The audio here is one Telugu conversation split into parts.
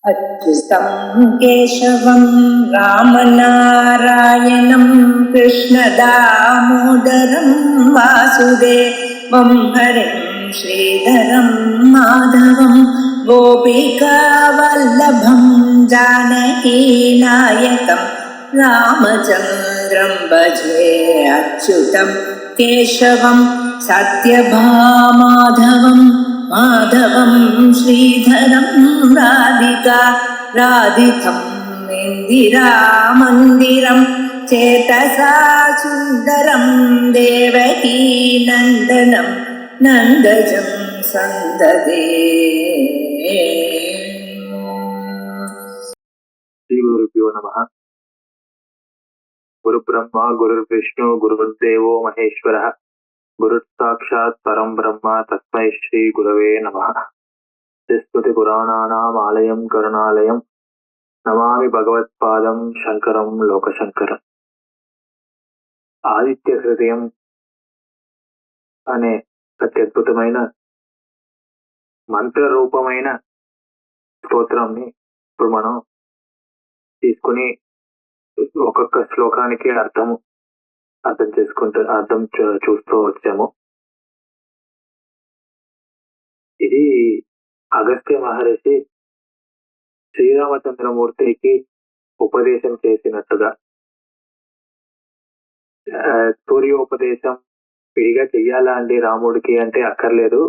अच्युतं केशवं रामनारायणं कृष्णदामोदरं वासुदेवं हरिं श्रीधरं माधवं गोपिकावल्लभं जानकीनायकं रामचन्द्रं भजे अच्युतं केशवं सत्यभामाधवं माधवं श्रीधरं राधितं इन्दिरामन्दिरं चेतसा सुन्दरं देवकी नन्दनं नन्दजं सन्ददे। श्री गुरुभ्यो नमः। गुरु ब्रह्मा गुरुर्विष्णु गुरुर्देवो महेश्वरः गुरुसाक्षात् परं ब्रह्म तस्मै श्री गुरवे नमः। स्मृति पुराणानाम् आलयं करुणालयं नमामि भगवत्पादं शंकरं लोकशंकरं। ఆదిత్య హృదయం అనే అత్యద్భుతమైన మంత్ర రూపమైన స్తోత్రాన్ని ఇప్పుడు మనం తీసుకుని ఒక్కొక్క శ్లోకానికి అర్థం చూస్తూ వచ్చాము. ఇది అగస్త్య మహర్షి శ్రీరామచంద్రమూర్తికి ఉపదేశం చేసినట్టుగా, సూర్యోపదేశం విడిగా చెయ్యాలా అండి రాముడికి అంటే అక్కర్లేదు,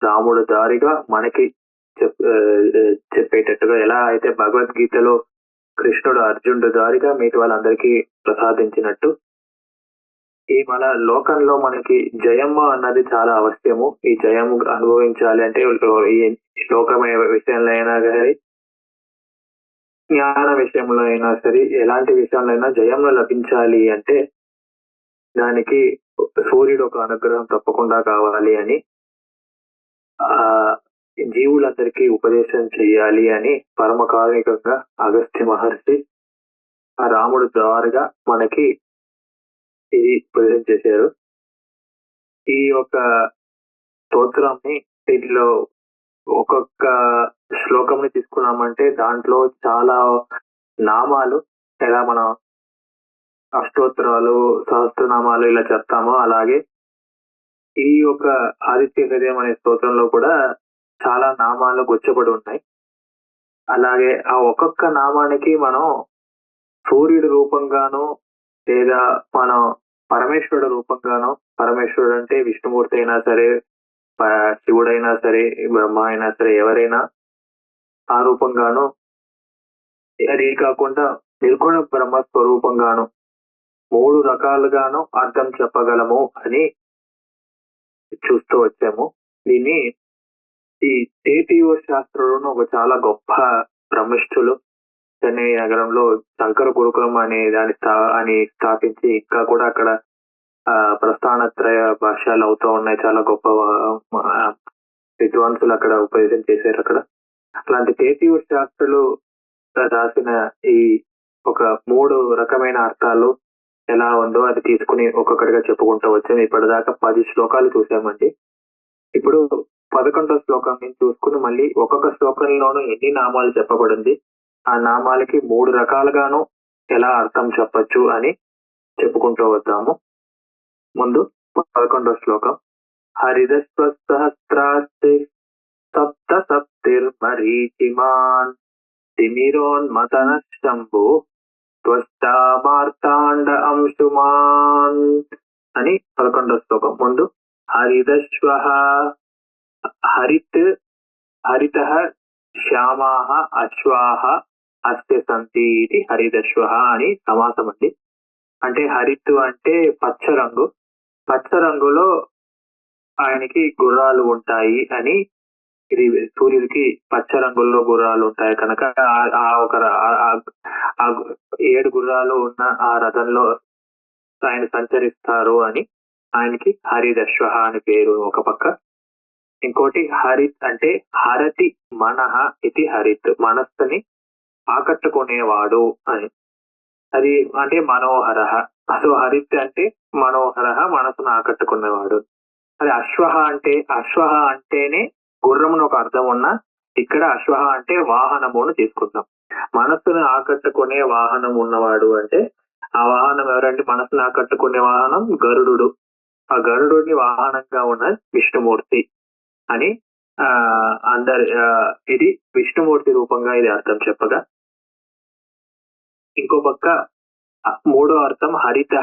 రాముడు దారిగా మనకి చెప్పేటట్టుగా, ఎలా అయితే భగవద్గీతలో కృష్ణుడు అర్జునుడు దారిగా మిగతా వాళ్ళందరికీ ప్రసాదించినట్టు ఈ మన లోకంలో మనకి జయము అన్నది చాలా అవశ్యము. ఈ జయము అనుభవించాలి అంటే ఈ లోకమైన విషయంలో అయినా సరే, జ్ఞాన విషయంలో అయినా సరే, ఎలాంటి విషయంలో అయినా జయంలో లభించాలి అంటే దానికి సూర్యుడు ఒక అనుగ్రహం తప్పకుండా కావాలి అని, జీవులందరికీ ఉపదేశం చెయ్యాలి అని పరమ కారుణికంగా అగస్త్య మహర్షి ఆ రాముడు ద్వారాగా మనకి ఇది ఉపదేశం చేశారు. ఈ యొక్క స్తోత్రాన్ని వీటిలో ఒక్కొక్క శ్లోకంని తీసుకున్నామంటే దాంట్లో చాలా నామాలు, ఎలా మనం అష్టోత్తరాలు సహస్రనామాలు ఇలా చెప్తామో అలాగే ఈ యొక్క ఆదిత్య హృదయం అనే స్తోత్రంలో కూడా చాలా నామాలు గుచ్చబడి ఉన్నాయి. అలాగే ఆ ఒక్కొక్క నామానికి మనం సూర్యుడి రూపంగాను లేదా మనం పరమేశ్వరుడు రూపంగాను, పరమేశ్వరుడు అంటే విష్ణుమూర్తి అయినా సరే, శివుడైనా సరే, బ్రహ్మ అయినా సరే, ఎవరైనా ఆ రూపంగాను, అది కాకుండా నిర్గుణ బ్రహ్మ స్వరూపంగాను 3 రకాలుగాను అర్థం చెప్పగలము అని చూస్తూ వచ్చాము. దీన్ని ఈ తేతీయ శాస్త్రంలోనూ ఒక చాలా గొప్ప బ్రహ్మిష్ఠులు చెన్నై నగరంలో శంకర గురుకులం అనే దాన్ని స్థాపించి ఇంకా కూడా అక్కడ ప్రస్థానత్రయ భాషలు అవుతూ ఉన్నాయి. చాలా గొప్ప విద్వాంసులు అక్కడ ఉపదేశం చేశారు. అక్కడ అలాంటి తేతీయ శాస్త్రులు రాసిన ఈ ఒక 3 రకమైన అర్థాలు ఎలా ఉందో అది తీసుకుని ఒక్కొక్కటిగా చెప్పుకుంటూ వచ్చాము. ఇప్పటిదాకా 10 శ్లోకాలు చూసామండి. ఇప్పుడు 11వ శ్లోకం నుంచి చూసుకుని మళ్ళీ ఒక్కొక్క శ్లోకంలోనూ ఎన్ని నామాలు చెప్పబడింది, ఆ నామాలకి 3 రకాలుగాను ఎలా అర్థం చెప్పచ్చు అని చెప్పుకుంటూ వద్దాము. ముందు 11వ శ్లోకం. హరిదస్వసహస్రాస్తి సప్త సప్తిర్మరీచిమాన్ తిమిరోన్మతన శంభు త్వష్టామార్తాండ అంశుమాన్ అని 11వ శ్లోకం. ముందు హరిదశ్వః, హరితః శ్యామాః అశ్వాః అస్య సంతి ఇది హరిదశ్వః అని సమాసం అండి. అంటే హరిత్ అంటే పచ్చ రంగు, పచ్చ రంగులో ఆయనకి గుర్రాలు ఉంటాయి అని, ఇది సూర్యుడికి పచ్చ రంగుల్లో గుర్రాలు ఉంటాయి కనుక ఆ 7 గుర్రాలు ఉన్న ఆ రథంలో ఆయన సంచరిస్తారు అని ఆయనకి హరిదశ్వః అని పేరు ఒక పక్క. ఇంకోటి హరిత్ అంటే హరతి మనః ఇది హరిత్, మనస్సుని ఆకట్టుకునేవాడు అని. అది అంటే మనోహరః. సో హరిత్ అంటే మనోహరః, మనసును ఆకట్టుకునేవాడు. అది అశ్వః అంటేనే గుర్రమును ఒక అర్థం ఉన్న ఇక్కడ అశ్వ అంటే వాహనమును తీసుకుందాం. మనస్సును ఆకట్టుకునే వాహనం ఉన్నవాడు అంటే ఆ వాహనం ఎవరంటే మనస్సును ఆకట్టుకునే వాహనం గరుడు. ఆ గరుడుని వాహనంగా ఉన్న విష్ణుమూర్తి అని ఇది విష్ణుమూర్తి రూపంగా ఇది అర్థం చెప్పగా, ఇంకో పక్క మూడో అర్థం హరిత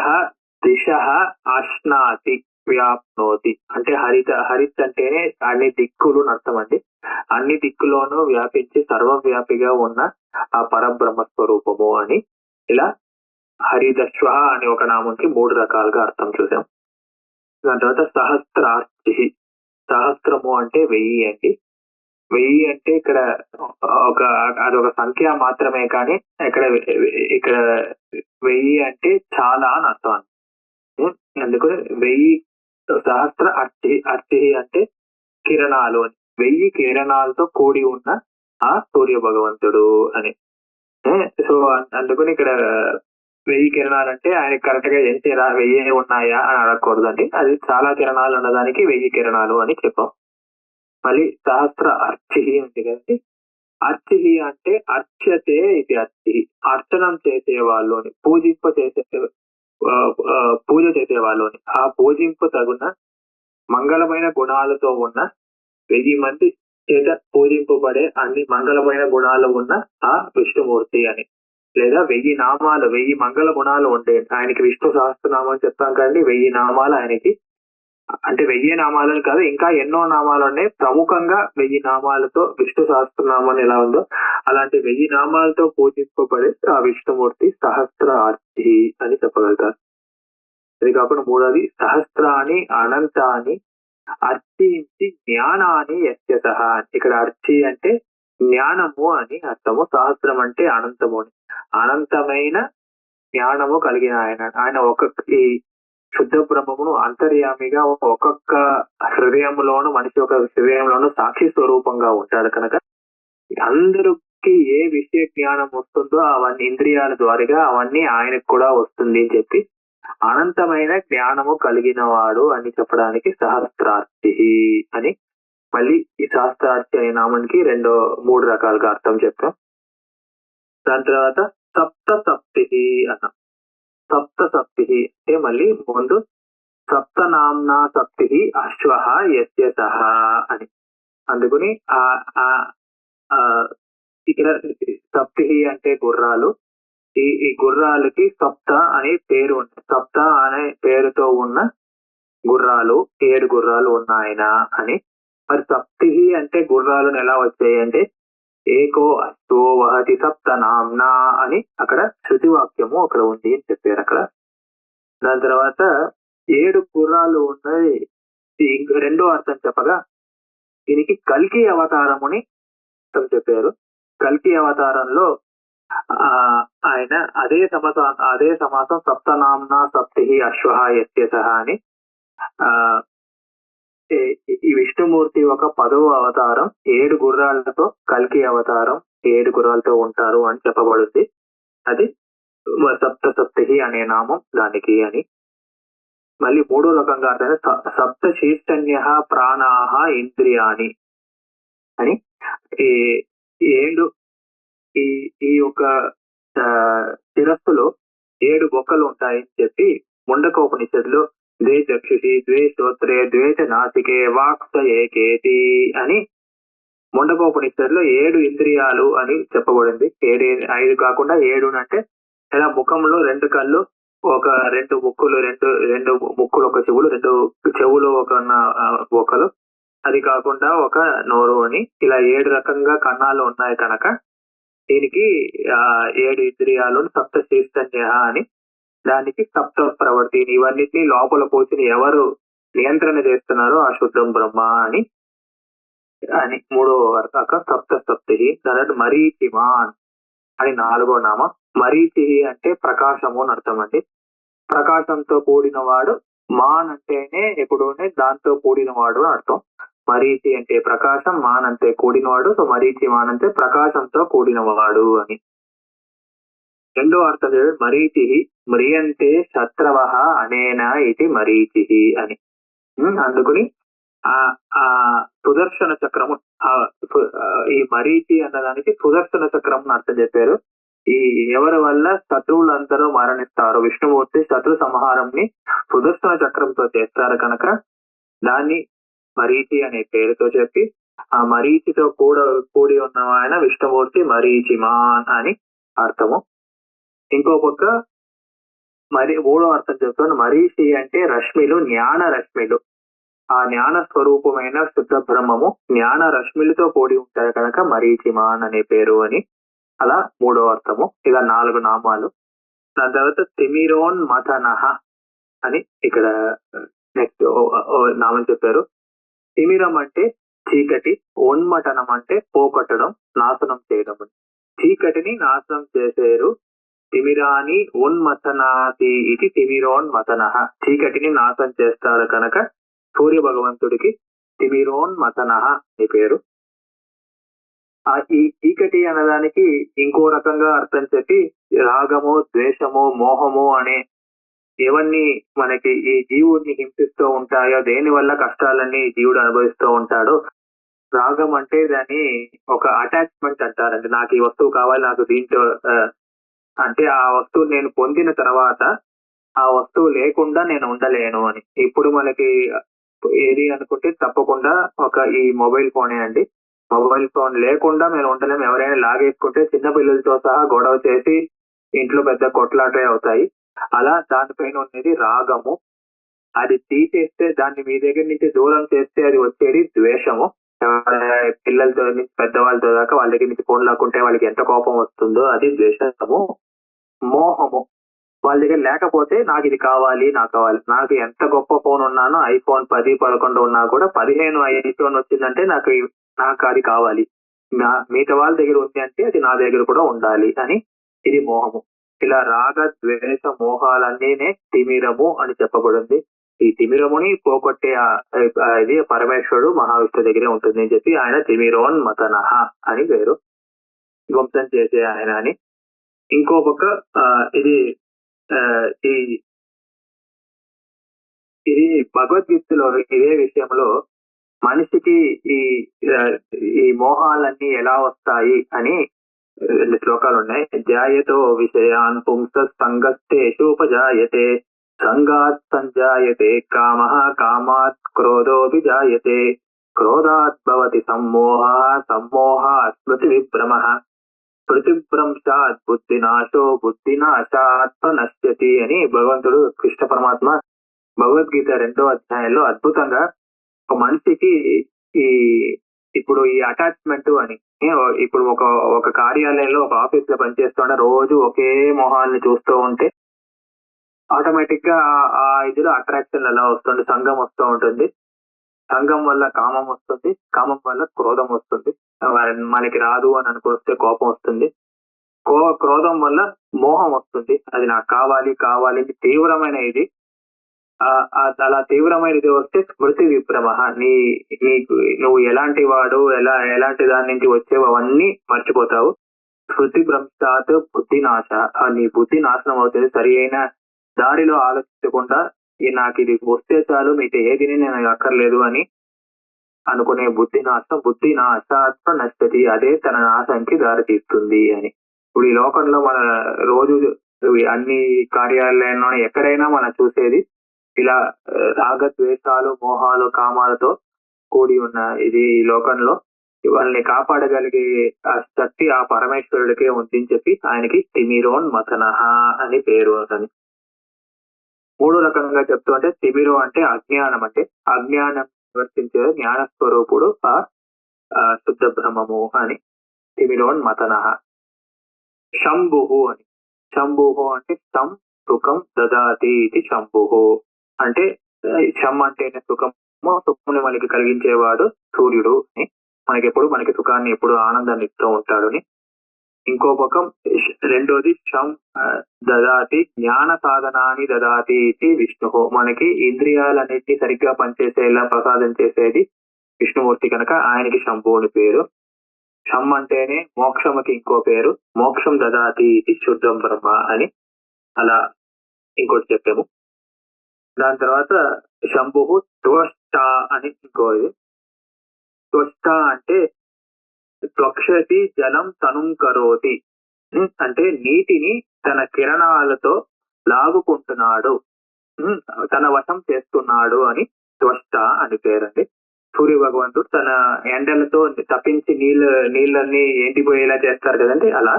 దిశ అశ్నాతి వ్యాప్నోతి అంటే హరిత్ అంటేనే అన్ని దిక్కులు అర్థం అండి. అన్ని దిక్కులోనూ వ్యాపించి సర్వవ్యాపిగా ఉన్న ఆ పరబ్రహ్మ స్వరూపము అని. ఇలా హరిదశ్వ అనే ఒక నామంకి 3 రకాలుగా అర్థం చూసాం. దాని తర్వాత సహస్రార్చి, సహస్రము అంటే 1000 అండి. 1000 అంటే ఇక్కడ అదొక సంఖ్య మాత్రమే, కానీ ఇక్కడ 1000 అంటే చాలా అని అర్థం. అందుకని 1000 సహస్ర అర్చి అంటే కిరణాలు, 1000 కిరణాలతో కూడి ఉన్న ఆ సూర్య భగవంతుడు అని. సో అందుకని ఇక్కడ 1000 కిరణాలు అంటే ఆయన కరెక్ట్ గా ఎంత 1000 ఉన్నాయా అని అడగకూడదండి. అది చాలా కిరణాలు ఉన్నదానికి 1000 కిరణాలు అని చెప్పాం. మళ్ళీ సహస్ర అర్చి ఉంది కదండి. అర్చి అంటే అర్చతే ఇది అర్చి, అర్చనం చేసే వాళ్ళని, పూజ చేసే వాళ్ళని, ఆ పూజింపు తగున మంగళమైన గుణాలతో ఉన్న 1000 మంది చేత పూజింపబడే అన్ని మంగళమైన గుణాలు ఉన్న ఆ విష్ణుమూర్తి అని. లేదా 1000 నామాలు, 1000 మంగళ గుణాలు ఉండే ఆయనకి విష్ణు సహస్రనామం చెప్తాం కదండి. 1000 నామాలు ఆయనకి, అంటే 1000 నామాలని కాదు, ఇంకా ఎన్నో నామాలు ఉన్నాయి. ప్రముఖంగా 1000 నామాలతో విష్ణు సహస్రనామం ఎలా ఉందో అలాంటి 1000 నామాలతో పూజింపబడే ఆ విష్ణుమూర్తి సహస్రార్చి అని చెప్పగలుగుతారు. ఇది కాకుండా మూడోది సహస్రాన్ని అనంతాన్ని అర్చించి జ్ఞానాన్ని యస్యత. ఇక్కడ అర్చి అంటే జ్ఞానము అని అర్థము, సహస్రం అంటే అనంతము అని. అనంతమైన జ్ఞానము కలిగిన ఆయన ఈ శుద్ధ బ్రహ్మమును అంతర్యామిగా ఒక్కొక్క హృదయంలోను, మనిషి యొక్క హృదయంలోను సాక్షి స్వరూపంగా ఉంటాడు కనుక అందరికి ఏ విషయ జ్ఞానం వస్తుందో అవన్నీ ఇంద్రియాల ద్వారా అవన్నీ ఆయనకు కూడా వస్తుంది అని చెప్పి అనంతమైన జ్ఞానము కలిగిన వాడు అని చెప్పడానికి సహస్రార్చి అని. మళ్ళీ ఈ సహస్రార్చి అనే నామానికి 3 రకాలుగా అర్థం చెప్తాం. దాని తర్వాత సప్తసప్తి అన్నాం. సప్తసప్తి అంటే మళ్ళీ ముందు సప్తనామ్నా సప్తి అశ్వ యస్య అని. అందుకని ఇక్కడ సప్తి అంటే గుర్రాలు. ఈ గుర్రాలకి సప్త అనే పేరు ఉంది. సప్త అనే పేరుతో ఉన్న గుర్రాలు 7 గుర్రాలు ఉన్నాయన అని. మరి సప్తి అంటే గుర్రాలను ఎలా వచ్చాయి అంటే ఏకో అస్తో వహతి సప్త నామ్నా అని అక్కడ శృతి వాక్యము అక్కడ ఉంది అని చెప్పారు అక్కడ. దాని తర్వాత 7 గుర్రాలు ఉన్నది. రెండో అర్థం చెప్పగా దీనికి కల్కి అవతారముని అర్థం చెప్పారు. కల్కి అవతారంలో ఆయన అదే సమాసం సప్తనామ్నా సప్తి అశ్వ యస్య అని. ఈ విష్ణుమూర్తి ఒక 10వ అవతారం, 7 గుర్రాలతో కల్కి అవతారం 7 గుర్రాలతో ఉంటారు అని చెప్పబడుతుంది. అది సప్తసప్తి అనే నామం దానికి అని. మళ్ళీ 3వ రకంగా అర్థం సప్త శీర్షణ్య ప్రాణాహ ఇంద్రియాని అని. ఈ యొక్క శిరస్సులో 7 బొక్కలు ఉంటాయని చెప్పి ముండకోపనిషత్తులో ద్వే చక్షుషి ద్వే శ్రోత్రే ద్వే చ నాసికే వాక్స ఏకేతి అని ముండకోపనిషత్తులో 7 ఇంద్రియాలు అని చెప్పబడింది. 5 కాకుండా 7 అంటే ఇలా ముఖంలో 2 కళ్ళు, ఒక 2 ముక్కులు, రెండు ముక్కులు, ఒక చెవులు, 2 చెవులు, ఒక బొక్కలు, అది కాకుండా ఒక నోరు అని ఇలా 7 రకంగా కన్నాలు ఉన్నాయి కనుక దీనికి 7 ఇంద్రియాలు సప్త శీర్షణ్య అని. దానికి సప్త ప్రవర్తిని, ఇవన్నిటిని లోపల పోసిన ఎవరు నియంత్రణ చేస్తున్నారో ఆ శుద్ధం బ్రహ్మ అని. 3వ రక సప్తసప్తి. తర్వాత మరీచిమాన్ అని 4వ నామం. మరీచి అంటే ప్రకాశము అని అర్థం అండి. ప్రకాశంతో కూడిన వాడు, మాన్ అంటేనే ఎప్పుడు దాంతో కూడిన వాడు అని అర్థం. మరీచి అంటే ప్రకాశం, మాన్ అంటే కూడినవాడు. సో మరీచి మాన్ అంటే ప్రకాశంతో కూడినవాడు అని. రెండో అర్థం మరీచి మ్రియంతే శత్రవ అనేన ఇది మరీచి అని. అందుకుని ఆ ఆ సుదర్శన చక్రము ఈ మరీచి అన్నదానికి సుదర్శన చక్రం అర్థం చెప్పారు. ఈ ఎవరి వల్ల శత్రువులందరూ మరణిస్తారు, విష్ణుమూర్తి శత్రు సంహారంని సుదర్శన చక్రంతో చేస్తారు కనుక దాన్ని మరీచి అనే పేరుతో చెప్పి ఆ మరీచితో కూడి ఉన్న ఆయన విష్ణుమూర్తి మరీచిమాన్ అని అర్థము. ఇంకో పక్క మూడో అర్థం చెప్తాను. మరీచి అంటే రశ్మిలు, జ్ఞాన రశ్మిలు. ఆ జ్ఞాన స్వరూపమైన శుద్ధ బ్రహ్మము జ్ఞాన రశ్మిలతో కూడి ఉంటారు కనుక మరీచిమాన్ అనే పేరు అని అలా మూడో అర్థము. ఇలా 4 నామాలు. దాని తర్వాత తిమిరోన్ మథనః అని ఇక్కడ నెక్స్ట్ నామం చెప్పారు. తిమిరం అంటే చీకటి, ఉన్మటనం అంటే పోగొట్టడం, నాశనం చేయడం. చీకటిని నాశనం చేసేరు. తిమిరాని ఉన్మథనాతి ఇది తిమిరోన్మథనః. చీకటిని నాశనం చేస్తాడు కనుక సూర్య భగవంతుడికి తిమిరోన్మథనః అని పేరు. ఈ చీకటి అనడానికి ఇంకో రకంగా అర్థం చెప్పి రాగము, ద్వేషము, మోహము అనే ఏవన్నీ మనకి ఈ జీవుడిని హింసిస్తూ ఉంటాయో, దేని వల్ల కష్టాలన్నీ జీవుడు అనుభవిస్తూ ఉంటాడో, రాగం అంటే దాన్ని ఒక అటాచ్మెంట్ అంటారండి. నాకు ఈ వస్తువు కావాలి, నాకు దీంట్లో అంటే ఆ వస్తువు నేను పొందిన తర్వాత ఆ వస్తువు లేకుండా నేను ఉండలేను అని. ఇప్పుడు మనకి ఏది అనుకుంటే తప్పకుండా ఈ మొబైల్ ఫోనే అండి. మొబైల్ ఫోన్ లేకుండా మేము ఉండలేము. ఎవరైనా లాగేసుకుంటే చిన్న పిల్లలతో సహా గొడవ చేసి ఇంట్లో పెద్ద కొట్లాటే అవుతాయి. అలా దానిపైన ఉన్నది రాగము. అది తీసేస్తే, దాన్ని మీ దగ్గర నుంచి దూరం చేస్తే అది వచ్చేది ద్వేషము. పిల్లలతో నుంచి పెద్దవాళ్ళతో దాకా వాళ్ళ దగ్గర నుంచి ఫోన్ లాక్కుంటే వాళ్ళకి ఎంత కోపం వస్తుందో అది ద్వేషము. మోహము, వాళ్ళ దగ్గర లేకపోతే నాకు ఇది కావాలి, నాకు ఎంత గొప్ప ఫోన్ ఉన్నానో, ఐఫోన్ 10, 11 ఉన్నా కూడా 15 ఐఫోన్ వచ్చిందంటే నాకు అది కావాలి. మిగతా వాళ్ళ దగ్గర ఉంది అంటే అది నా దగ్గర కూడా ఉండాలి అని, ఇది మోహము. ఇలా రాగ ద్వేష మోహాలన్నీనే తిమిరము అని చెప్పబడింది. ఈ తిమిరముని పోగొట్టే ఇది పరమేశ్వరుడు మహావిష్ణు దగ్గరే ఉంటుంది అని చెప్పి ఆయన తిమిరోన్మథనః అని పేరు. ధ్వంసం చేసే ఆయన అని. ఇంకో పక్క ఇది భగవద్గీతలో ఇదే విషయంలో మనిషికి ఈ మోహాలన్నీ ఎలా వస్తాయి అని 2 శ్లోకాలు ఉన్నాయి. జాయతో విషయాన్ పుంస సంగస్తేషు ఉపజాయతే, సంగాత్ సంజాయతే కామః, కామాత్ క్రోధోభిజాయతే, క్రోధాత్ భవతి సమ్మోహః, సమ్మోహాత్ స్మృతి విభ్రమః, స్మృతిభ్రంశాత్ బుద్ధినాశో, బుద్ధినాశాత్ నశ్యతి అని భగవంతుడు కృష్ణ పరమాత్మ భగవద్గీత 2వ అధ్యాయంలో అద్భుతంగా ఒక మనిషికి ఇప్పుడు ఈ అటాచ్మెంట్ అని, ఇప్పుడు ఒక కార్యాలయంలో ఒక ఆఫీస్ లో పనిచేస్తుంటే రోజు ఒకే మొహాన్ని చూస్తూ ఉంటే ఆటోమేటిక్ గా ఆ ఇదిలో అట్రాక్షన్ ఎలా వస్తుంది, సంఘం వస్తూ ఉంటుంది. సంఘం వల్ల కామం వస్తుంది, కామం వల్ల క్రోధం వస్తుంది. మనకి రాదు అని అనుకొస్తే కోపం వస్తుంది, క్రోధం వల్ల మోహం వస్తుంది. అది నాకు కావాలి తీవ్రమైన ఇది. అలా తీవ్రమైనది వస్తే స్మృతి విభ్రమ, నువ్వు ఎలాంటి వాడు, ఎలాంటి దాని నుంచి వచ్చేవి అవన్నీ మర్చిపోతావు. స్మృతి భ్రంశాత్ బుద్ధినాశ, నీ బుద్ధి నాశనం అవుతుంది. సరి అయిన దారిలో ఆలోచించకుండా నాకు ఇది వస్తే చాలు, మీకు ఏదిని నేను అక్కర్లేదు అని అనుకునే బుద్ధి నాశాత్మ నష్టతి, అదే తన నాశానికి దారి తీస్తుంది అని. ఇప్పుడు ఈ లోకంలో మన రోజు అన్ని కార్యాలయంలో ఎక్కడైనా మనం చూసేది ఇలా రాగద్వేషాలు, మోహాలు, కామాలతో కూడి ఉన్న ఇది ఈ లోకంలో. వాళ్ళని కాపాడగలిగే ఆ శక్తి ఆ పరమేశ్వరుడికే ఉందని చెప్పి ఆయనకి తిమిరోన్మథనః అని పేరు అని. 3 రకంగా చెప్తూ అంటే తిమిరో అంటే అజ్ఞానం, అంటే అజ్ఞానం నివర్తించే జ్ఞానస్వరూపుడు ఆ శుద్ధ బ్రహ్మము అని తిమిరోన్మథనః. శంభుః అని, శంభుః అంటే సం సుఖం దదాతి ఇది శంభుః. అంటే శం అంటేనే సుఖము, సుఖముని మనకి కలిగించేవాడు సూర్యుడు అని, మనకి సుఖాన్ని ఎప్పుడు ఆనందాన్ని ఇస్తూ ఉంటాడు అని. ఇంకో పక్కం రెండోది శం దదాతి జ్ఞాన సాధనాన్ని దదాతి ఇది విష్ణు. మనకి ఇంద్రియాలన్నిటినీ సరిగ్గా పనిచేసేలా ప్రసాదం చేసేది విష్ణుమూర్తి కనుక ఆయనకి శంభు అని పేరు. శం అంటేనే మోక్షముకి ఇంకో పేరు, మోక్షం దదాతి ఇది శుద్ధం బ్రహ్మ అని అలా ఇంకోటి చెప్పాము. దాని తర్వాత శంభు త్వష్ట అని ఇంకోది. త్వష్ట అంటే త్వక్షతి జలం తనుం కరోతి, అంటే నీటిని తన కిరణాలతో లాగుకుంటున్నాడు, తన వశం చేస్తున్నాడు అని త్వష్ట అని పేరండి. సూర్య భగవంతుడు తన ఎండలతో తప్పించి నీళ్ళని ఎండిపోయేలా చేస్తారు కదండి, అలా.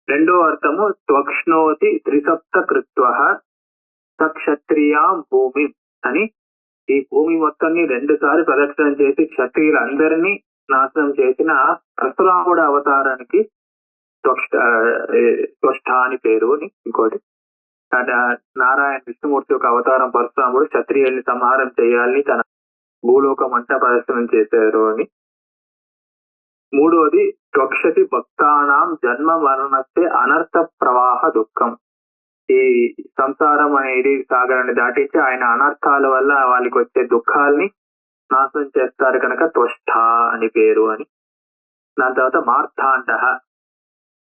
రెండో అర్థము త్వక్ష్ణోతి త్రిసప్త కృత్వ సక్షత్రియాం భూమి అని, ఈ భూమి మొత్తాన్ని 2 సార్లు ప్రదక్షిణం చేసి క్షత్రియులందరినీ నాశనం చేసిన పరశురాముడు అవతారానికి త్వష్ట అని పేరు అని ఇంకోటి. నారాయణ విష్ణుమూర్తి యొక్క అవతారం పరశురాముడు క్షత్రియుల్ని సంహారం చేయాలని తన భూలోకం అంతా ప్రదర్శనం చేశారు అని. మూడోది త్వక్షతి భక్తానాం జన్మ మరణస్తే అనర్థ ప్రవాహ దుఃఖం, ఈ సంసారం అనేది సాగరాన్ని దాటించి ఆయన అనర్థాల వల్ల వాళ్ళకి వచ్చే దుఃఖాల్ని నాశనం చేస్తారు కనుక త్వష్ట అని పేరు అని. దాని తర్వాత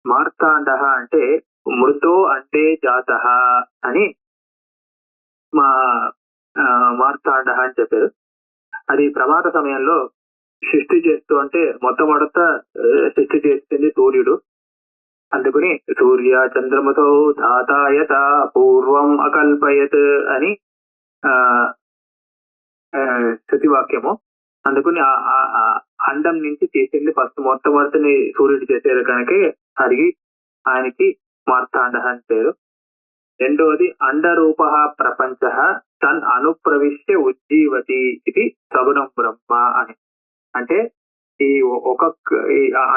మార్తాండ అంటే మృతో అంటే జాత అని మార్తాండ అని చెప్పారు. అది ప్రమాద సమయంలో సృష్టి చేస్తూ, అంటే మొట్టమొదట సృష్టి చేస్తుంది సూర్యుడు, అందుకని సూర్య చంద్రమతో ధాతాయత పూర్వం అకల్పయత్ అని శృతివాక్యము. అందుకని ఆ అండం నుంచి తీసింది ఫస్ట్ మొట్టమొదటిని సూర్యుడు చేసేది కనుక అడిగి ఆయనకి మార్తాండ అని పేరు. రెండవది అండరూప ప్రపంచ తన్ అనుప్రవిశ్య ఉజ్జీవతి ఇది సగుణం బ్రహ్మ అని, అంటే ఈ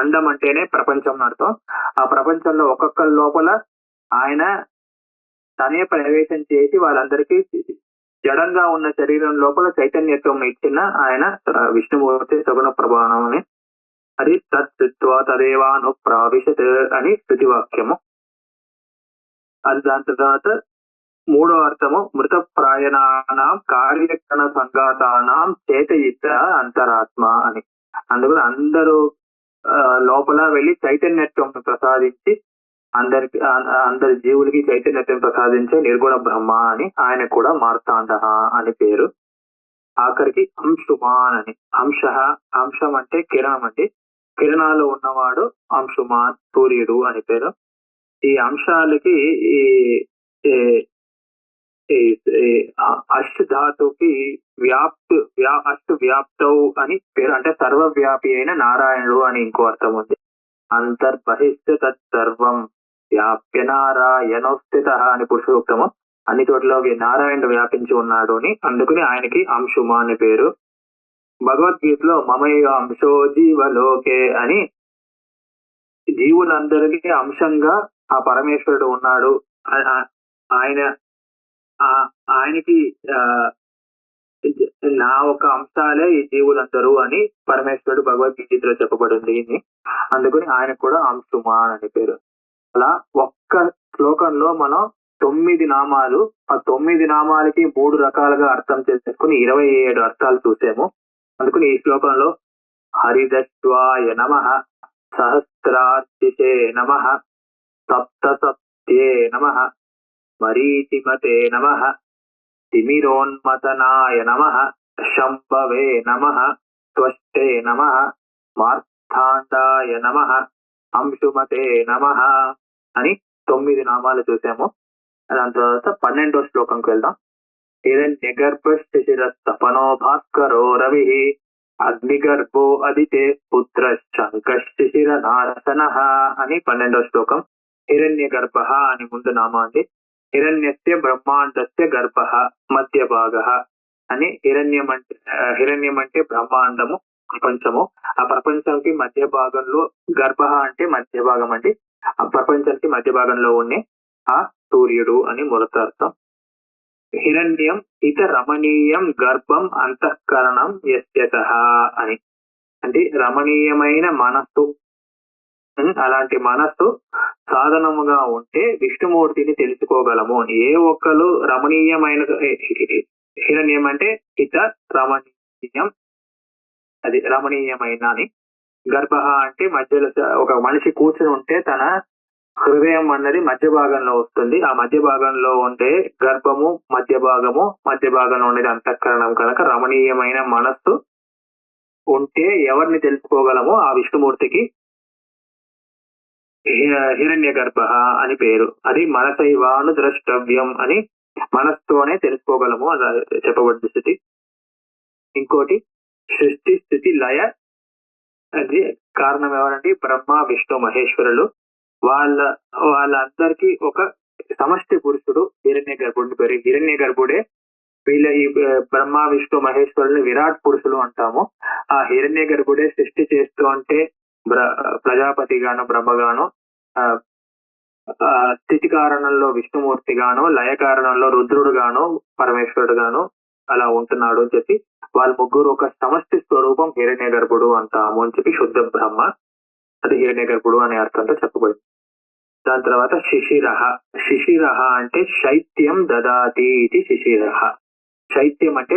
అండం అంటేనే ప్రపంచం అర్థం. ఆ ప్రపంచంలో ఒక్కొక్క లోపల ఆయన తనే ప్రవేశం చేసి వాళ్ళందరికీ జడంగా ఉన్న శరీరం లోపల చైతన్యత్వం ఇచ్చిన ఆయన విష్ణుమూర్తి సగుణ ప్రభావం అని. అది తత్వా తదేవాను ప్రావిశత్ అని స్థుతివాక్యము. అది దాని తర్వాత మూడో అర్థము మృతప్రాయణానాం కార్యకరణ సంఘాతానాం చేతయిత అంతరాత్మ అని. అందుకని అందరూ లోపల వెళ్ళి చైతన్యత్వం ప్రసాదించి అందరి జీవులకి చైతన్యత్వం ప్రసాదించే నిర్గుణ బ్రహ్మ అని, ఆయన కూడా మార్తాండ అని పేరు. ఆఖరికి అంశుమాన్ అని. అంశం అంటే కిరణం అండి, కిరణాలు ఉన్నవాడు అంశుమాన్, సూర్యుడు అని పేరు. ఈ అంశాలకి అష్ట ధాతుకి అష్ట వ్యాప్తౌ అని పేరు, అంటే సర్వవ్యాపి అయిన నారాయణుడు అని ఇంకో అర్థం ఉంది. అంతర్బహిష్ట తత్సర్వం వ్యాప్య నారాయణోస్థిత అని పురుషోక్తము. అన్ని చోట్ల నారాయణుడు వ్యాపించి ఉన్నాడు అని, అందుకని ఆయనకి అంశుమా అని పేరు. భగవద్గీతలో మమయ అంశో జీవలోకే అని, జీవులందరికీ అంశంగా ఆ పరమేశ్వరుడు ఉన్నాడు, ఆయనకి నా ఒక అంశాలే ఈ జీవులందరూ అని పరమేశ్వరుడు భగవద్గీతలో చెప్పబడింది. అందుకని ఆయనకు కూడా అంశుమా అని పేరు. అలా ఒక్క శ్లోకంలో మనం 9 నామాలు, ఆ 9 నామాలకి 3 రకాలుగా అర్థం చేసుకుని 27 అర్థాలు చూసాము. అందుకని ఈ శ్లోకంలో హరిదత్వాయ నమః, సహస్రార్చితే నమః, సప్తసత్యే నమః, మరీచిమతే నమః, తిమిరోన్మతనాయ నమః, శంభవే నమః, త్వష్టే నమః, మార్తాండాయ నమః, అంశుమతే నమః అని 9 నామాలు చూసాము. దాని తర్వాత 12వ శ్లోకంకి వెళ్దాం. హిరణ్యగర్భశిశిరస్తపనో భాస్కరో రవి, అగ్నిగర్భో అదితే పుత్ర శంకశిశిర నారసనః అని 12వ శ్లోకం. హిరణ్య గర్భ అని ముందు నామా అండి. హిరణ్యస్య బ్రహ్మాండస్య గర్భ మధ్య భాగ అని. హిరణ్యం అంటే బ్రహ్మాండము, ప్రపంచము. ఆ ప్రపంచానికి మధ్య భాగంలో గర్భ అంటే మధ్య భాగం అండి. ఆ ప్రపంచానికి మధ్య భాగంలో ఉండే ఆ సూర్యుడు అని మొదట అర్థం. హిరణ్యం ఇత రమణీయం గర్భం అంతఃకరణం యస్యతః అని, అంటే రమణీయమైన మనస్సు. అలాంటి మనస్సు సాధనముగా ఉంటే విష్ణుమూర్తిని తెలుసుకోగలము. ఏ ఒక్కరు రమణీయమైన, హిరణ్యం అంటే ఇత రమణీయం, అది రమణీయమైన అని. గర్భ అంటే మధ్యలో ఒక మనిషి కూర్చుని ఉంటే తన హృదయం అన్నది మధ్య భాగంలో వస్తుంది. ఆ మధ్య భాగంలో ఉండే గర్భము మధ్య భాగంలో ఉండేది అంతఃకరణం కనుక రమణీయమైన మనస్సు ఉంటే ఎవరిని తెలుసుకోగలమో ఆ విష్ణుమూర్తికి హిరణ్య గర్భ అని పేరు. అది మనసైవాను ద్రష్టవ్యం అని మనస్సుతోనే తెలుసుకోగలము అలా చెప్పబడింది స్థితి. ఇంకోటి సృష్టి స్థితి లయ అది కారణం ఎవరంటే బ్రహ్మ విష్ణు మహేశ్వరులు. వాళ్ళందరికీ ఒక సమష్టి పురుషుడు హిరణ్య గర్భుడి పేరు. హిరణ్య గర్భుడే వీళ్ళ ఈ బ్రహ్మ విష్ణు మహేశ్వరుని విరాట్ పురుషులు అంటాము. ఆ హిరణ్య గర్భుడే సృష్టి చేస్తూ అంటే ప్రజాపతి గాను బ్రహ్మగాను, స్థితి కారణంలో విష్ణుమూర్తి గాను, లయ కారణంలో రుద్రుడు గాను పరమేశ్వరుడు గాను అలా ఉంటున్నాడు అని చెప్పి వాళ్ళ ముగ్గురు ఒక సమష్టి స్వరూపం హిరణ్య గర్భుడు అంటాము అని చెప్పి శుద్ధ బ్రహ్మ అది హిరణ్య గర్భుడు అనే అర్థంతో చెప్పబడింది. దాని తర్వాత శిశిరః అంటే శైత్యం దదాతి ఇది శిశిరః. శైత్యం అంటే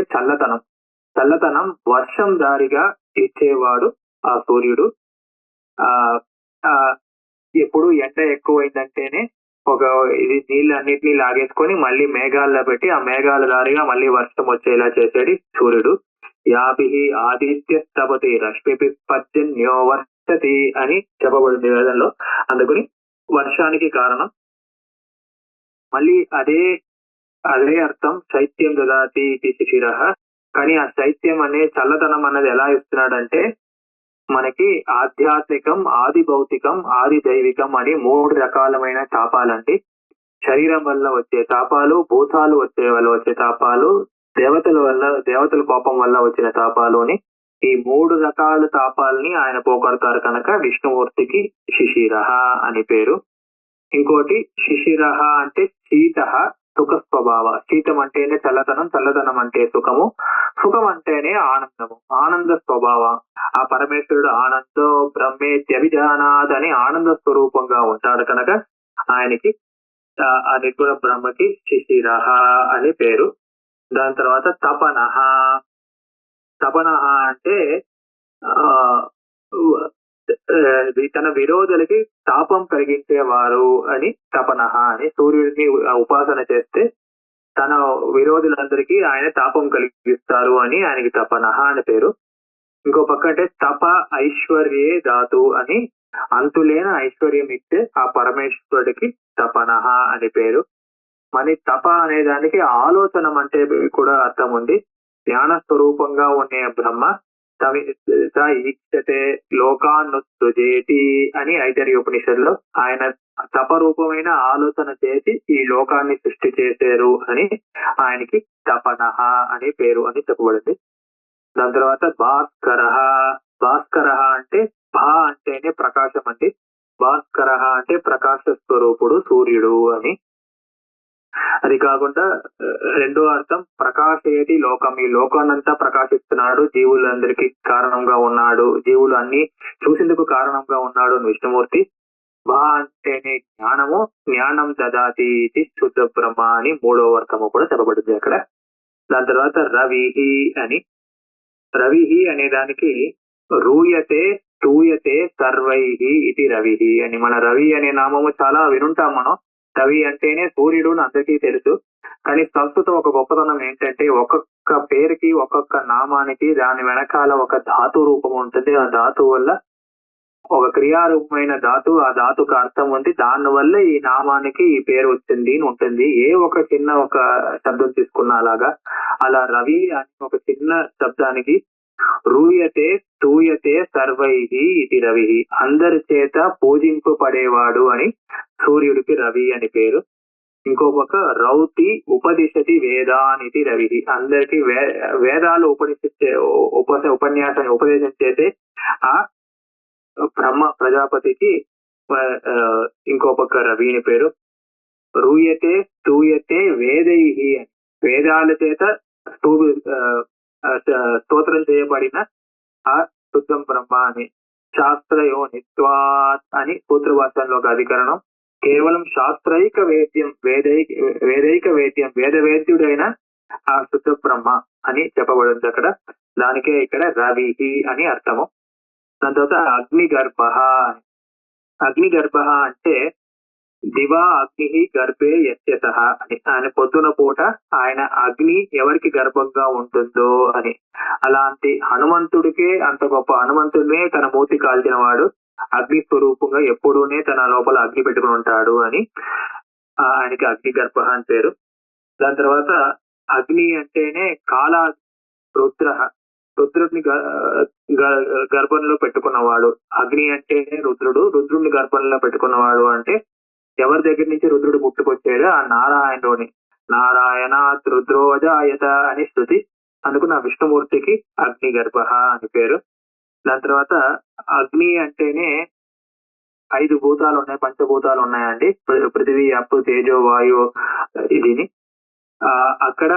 చల్లతనం వర్షం దారిగా ఇచ్చేవాడు ఆ సూర్యుడు. ఎప్పుడు ఎండ ఎక్కువైందంటేనే ఒక ఇది నీళ్ళన్నిటినీ లాగేసుకొని మళ్ళీ మేఘాల్లో పెట్టి ఆ మేఘాల దారిగా మళ్ళీ వర్షం వచ్చేలా చేసేది సూర్యుడు. యాభిః ఆదిత్య తపతి రశ్మిభిః పర్జన్యో వర్షతి అని చెప్పబడింది వేదంలో. అందుకని వర్షానికి కారణం. మళ్ళీ అదే అర్థం శైత్యం దదాతి ఇది శిశిరః. కానీ ఆ శైత్యం అనే చల్లతనం అన్నది ఎలా ఇస్తున్నాడంటే మనకి ఆధ్యాత్మికం, ఆది భౌతికం, ఆది దైవికం అని 3 రకాలమైన తాపాలండి. శరీరం వల్ల వచ్చే తాపాలు, భూతాలు వల్ల వచ్చే తాపాలు, దేవతల కోపం వల్ల వచ్చిన తాపాలు అని ఈ 3 రకాల తాపాలని ఆయన పోగొడతారు కనుక విష్ణుమూర్తికి శిశిరః అని పేరు. ఇంకోటి శిశిరః అంటే శీతః సుఖ స్వభావ. శీతం అంటేనే చల్లదనం అంటే సుఖం అంటేనే ఆనంద స్వభావం. ఆ పరమేశ్వరుడు ఆనందో బ్రహ్మేత్యభిజానాద్ అని ఆనంద స్వరూపంగా ఉంటాడు కనుక ఆయనకి ఆ నిర్గుణ బ్రహ్మకి శిశిరః అని పేరు. దాని తర్వాత తపనః అంటే తన విరోధులకి తాపం కలిగించేవారు అని తపనః అని. సూర్యుడిని ఉపాసన చేస్తే తన విరోధులందరికీ ఆయన తాపం కలిగిస్తారు అని ఆయనకి తపనః అని పేరు. ఇంకో పక్క అంటే తప ఐశ్వర్యే ధాతు అని అంతులేని ఐశ్వర్యం ఇచ్చే ఆ పరమేశ్వరుడికి తపనః అని పేరు. మరి తప అనే దానికి ఆలోచన అంటే కూడా అర్థం ఉంది. జ్ఞాన స్వరూపంగా ఉండే బ్రహ్మ ఈక్షతే లోకాన్నుసృజేతి అని ఐతరేయ ఉపనిషత్తులో ఆయన తపరూపమైన ఆలోచన చేసి ఈ లోకాన్ని సృష్టి చేశారు అని ఆయనకి తపనః అని పేరు అని చెప్పబడింది. దాని తర్వాత భాస్కరః అంటే భా అంటేనే ప్రకాశం అండి. భాస్కరః అంటే ప్రకాశ స్వరూపుడు సూర్యుడు అని. అది కాకుండా రెండో అర్థం ప్రకాశయతి లోకం. ఈ లోకాన్నంతా ప్రకాశిస్తున్నాడు, జీవులందరికీ కారణంగా ఉన్నాడు, జీవులు అన్ని చూసేందుకు కారణంగా ఉన్నాడు విష్ణుమూర్తి. భా అంటేనే జ్ఞానం దదాతి ఇది శుద్ధ బ్రహ్మ అని 3వ అర్థము కూడా చెప్పబడింది అక్కడ. దాని తర్వాత రవిః అనే దానికి రూయతే తూయతే సర్వైః ఇది రవిః అని. మన రవి అనే నామము చాలా వినుంటాం మనం. రవి అంటేనే సూర్యుడు అందరికీ తెలుసు. కానీ సంస్కృతం ఒక గొప్పతనం ఏంటంటే ఒక్కొక్క పేరుకి ఒక్కొక్క నామానికి దాని వెనకాల ఒక ధాతు రూపం ఉంటుంది. ఆ ధాతు వల్ల ఒక క్రియారూపమైన ధాతు, ఆ ధాతుకు అర్థం ఉంది. దాని వల్ల ఈ నామానికి ఈ పేరు వచ్చింది అని ఉంటుంది. ఒక చిన్న ఒక శబ్దం తీసుకున్న అలా రవి అని ఒక చిన్న శబ్దానికి రూయతే తూయతే సర్వైః ఇది రవిః. అందరి చేత పూజింపబడేవాడు అని సూర్యుడికి రవి అని పేరు. ఇంకో పక్క రౌతి ఉపదిశతి వేదానిది రవిః. అందరికి వేదాలు ఉపదేశం చేసే ఆ బ్రహ్మ ప్రజాపతికి ఇంకో పక్క రవి అని పేరు. రూయతే తూయతే వేదైః అని వేదాల చేత స్తోత్రం చేయబడిన ఆ శుద్ధం బ్రహ్మ అని. శాస్త్రయో నిత్వాత్ అని సూత్రభాషలో ఒక అధికరణం. కేవలం శాస్త్రైక వేద్యం వేదైక వేద్యం వేదవేద్యుడైన ఆ శుద్ధ బ్రహ్మ అని చెప్పబడింది అక్కడ. దానికే ఇక్కడ రవిః అని అర్థము. దాని తర్వాత అగ్నిగర్భ అంటే దివా అగ్ని గర్భే యస్యతః అని. ఆయన పొద్దున పూట ఆయన అగ్ని ఎవరికి గర్భంగా ఉంటుందో అని. అలాంటి హనుమంతుడికే అంత గొప్ప హనుమంతుడినే తన మూతి కాల్చిన వాడు అగ్ని స్వరూపంగా ఎప్పుడూనే తన లోపల అగ్ని పెట్టుకుని ఉంటాడు అని ఆయనకి అగ్ని గర్భ అని పేరు. దాని తర్వాత అగ్ని అంటేనే కాలా రుద్ర, రుద్రుడిని గర్భంలో పెట్టుకున్నవాడు. అగ్ని అంటేనే రుద్రుడు, రుద్రుడిని గర్భంలో పెట్టుకున్నవాడు అంటే ఎవరి దగ్గర నుంచి రుద్రుడు పుట్టుకొచ్చాడు? ఆ నారాయణుని. నారాయణాత్ రుద్రోజాయత అని స్థుతి. అందుకు నా విష్ణుమూర్తికి అగ్ని గర్భ అని పేరు. దాని తర్వాత అగ్ని అంటేనే 5 భూతాలు ఉన్నాయి, పంచభూతాలు ఉన్నాయండి. పృథివీ, అప్పు, తేజో, వాయు ఇదిని. అక్కడ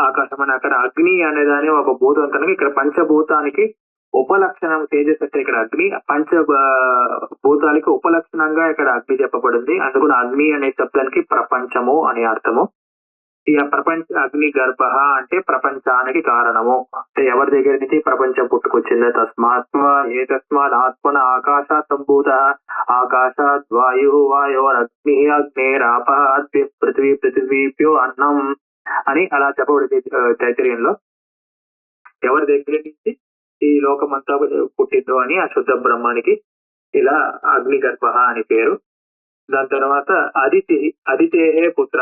ఆకాశం అని, అక్కడ అగ్ని అనేదాని ఒక భూతం కనుక ఇక్కడ పంచభూతానికి ఉపలక్షణం తేజస్ అంటే ఇక్కడ అగ్ని, పంచ భూతాలకి ఉపలక్షణంగా ఇక్కడ అగ్ని చెప్పబడింది. అందుకు అగ్ని అనే శబ్దానికి ప్రపంచము అని అర్థము. ఇక ప్రపంచ అగ్ని గర్భ అంటే ప్రపంచానికి కారణము అంటే ఎవరి దగ్గర నుంచి ప్రపంచం పుట్టుకొచ్చిందో. తస్మాత్ ఆత్మన ఆకాశాత్ సంభూత ఆకాశాత్ వాయు వాయోరగ్ని అగ్నేరాప పృథివీ పృథివీభ్యో అన్నం అని అలా చెప్పబడింది తైత్రీయంలో. ఎవరి దగ్గర నుంచి ఈ లోకమంతా పుట్టిందో అని ఆ శుద్ధ బ్రహ్మానికి ఇలా అగ్ని గర్భ అని పేరు. దాని తర్వాత అదితి, అదితేహే పుత్ర.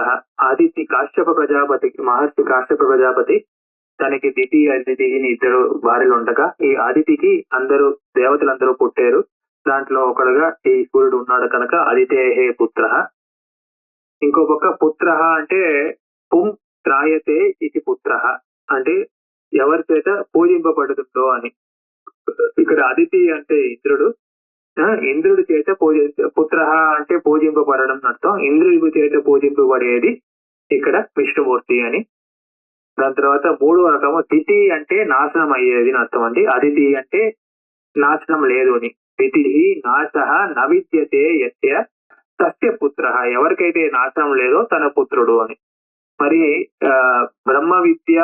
అదితి కాశ్యప ప్రజాపతికి, మహర్షి కాశ్యప ప్రజాపతి తనకి దితి అదితి అని 2 భార్యలు ఉండగా ఈ అదితికి అందరూ దేవతలందరూ పుట్టారు. దాంట్లో ఒకడుగా ఈ సూర్యుడు ఉన్నాడు కనుక అదితేహే పుత్ర. ఇంకో పక్క పుత్ర అంటే పుం త్రాయతే ఇది పుత్ర అంటే ఎవరి చేత పూజింపబడుతుందో అని. ఇక్కడ అదితి అంటే ఇంద్రుడు, ఇంద్రుడి చేత పుత్ర అంటే పూజింపబడడం అర్థం. ఇంద్రుడి చేత పూజింపబడేది ఇక్కడ విష్ణుమూర్తి అని. దాని తర్వాత 3వ రకము తిథి అంటే నాశనం అయ్యేది అర్థం అండి. అదితి అంటే నాశనం లేదు అని. తిథి నాశ నవిద్యతే యస్య తస్య పుత్ర, ఎవరికైతే నాశనం లేదో తన పుత్రుడు అని. మరి బ్రహ్మ విద్య